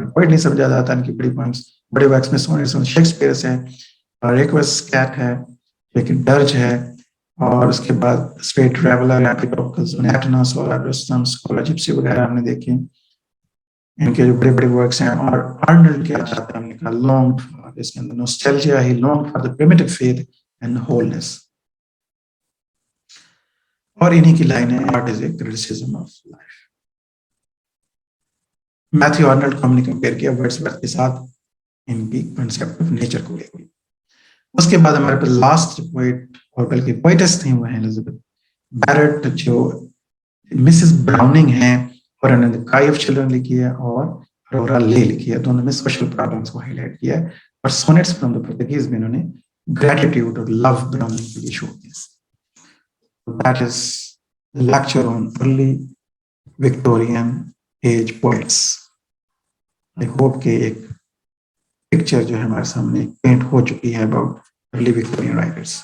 पोइट नहीं समझा जाता। इनकी बड़ी पॉइंट्स, बड़े वर्क्स में सोनेट्स, शेक्सपियर है, और एक कैट है, एक डर्ज है, और उसके बाद स्ट्रेट ट्रैवलर, जिप्सी वगैरह हमने देखे। इनके जो बड़े बड़े वर्क्स हैं। और आर्नल्ड क्या चाहता है, हमने कहा लॉन्ग फॉर, इसके अंदर nostalgia, he long for the primitive faith and wholeness. और इन्हीं की लाइन है, art is a criticism of life. Matthew Arnold को हमने कंपेयर किया वर्ड्सवर्थ के साथ, इनकी कंसेप्ट ऑफ नेचर को लेकर। उसके बाद हमारे पास लास्ट पोएट, और बल्कि पोएटेस थी, वो है एलिजाबेथ बैरेट, जो मिसेस ब्राउनिंग हैं, और इन्होंने काई ऑफ चिल्ड्रन लिखी है, और अरोरा ले लिखी है। दोनों में सोशल प्रॉब्लम्स को हाईलाइट किया है। और सोनेट्स फ्रॉम द पोर्टुगीज में इन्होंने ग्रेटिट्यूड और लव ब्राउनिंग के लिए शो किया। That is the lecture on early Victorian as poets. I hope के एक पिक्चर जो है हमारे सामने पेंट हो चुकी है अबाउट अर्ली विक्टोरियन राइटर्स।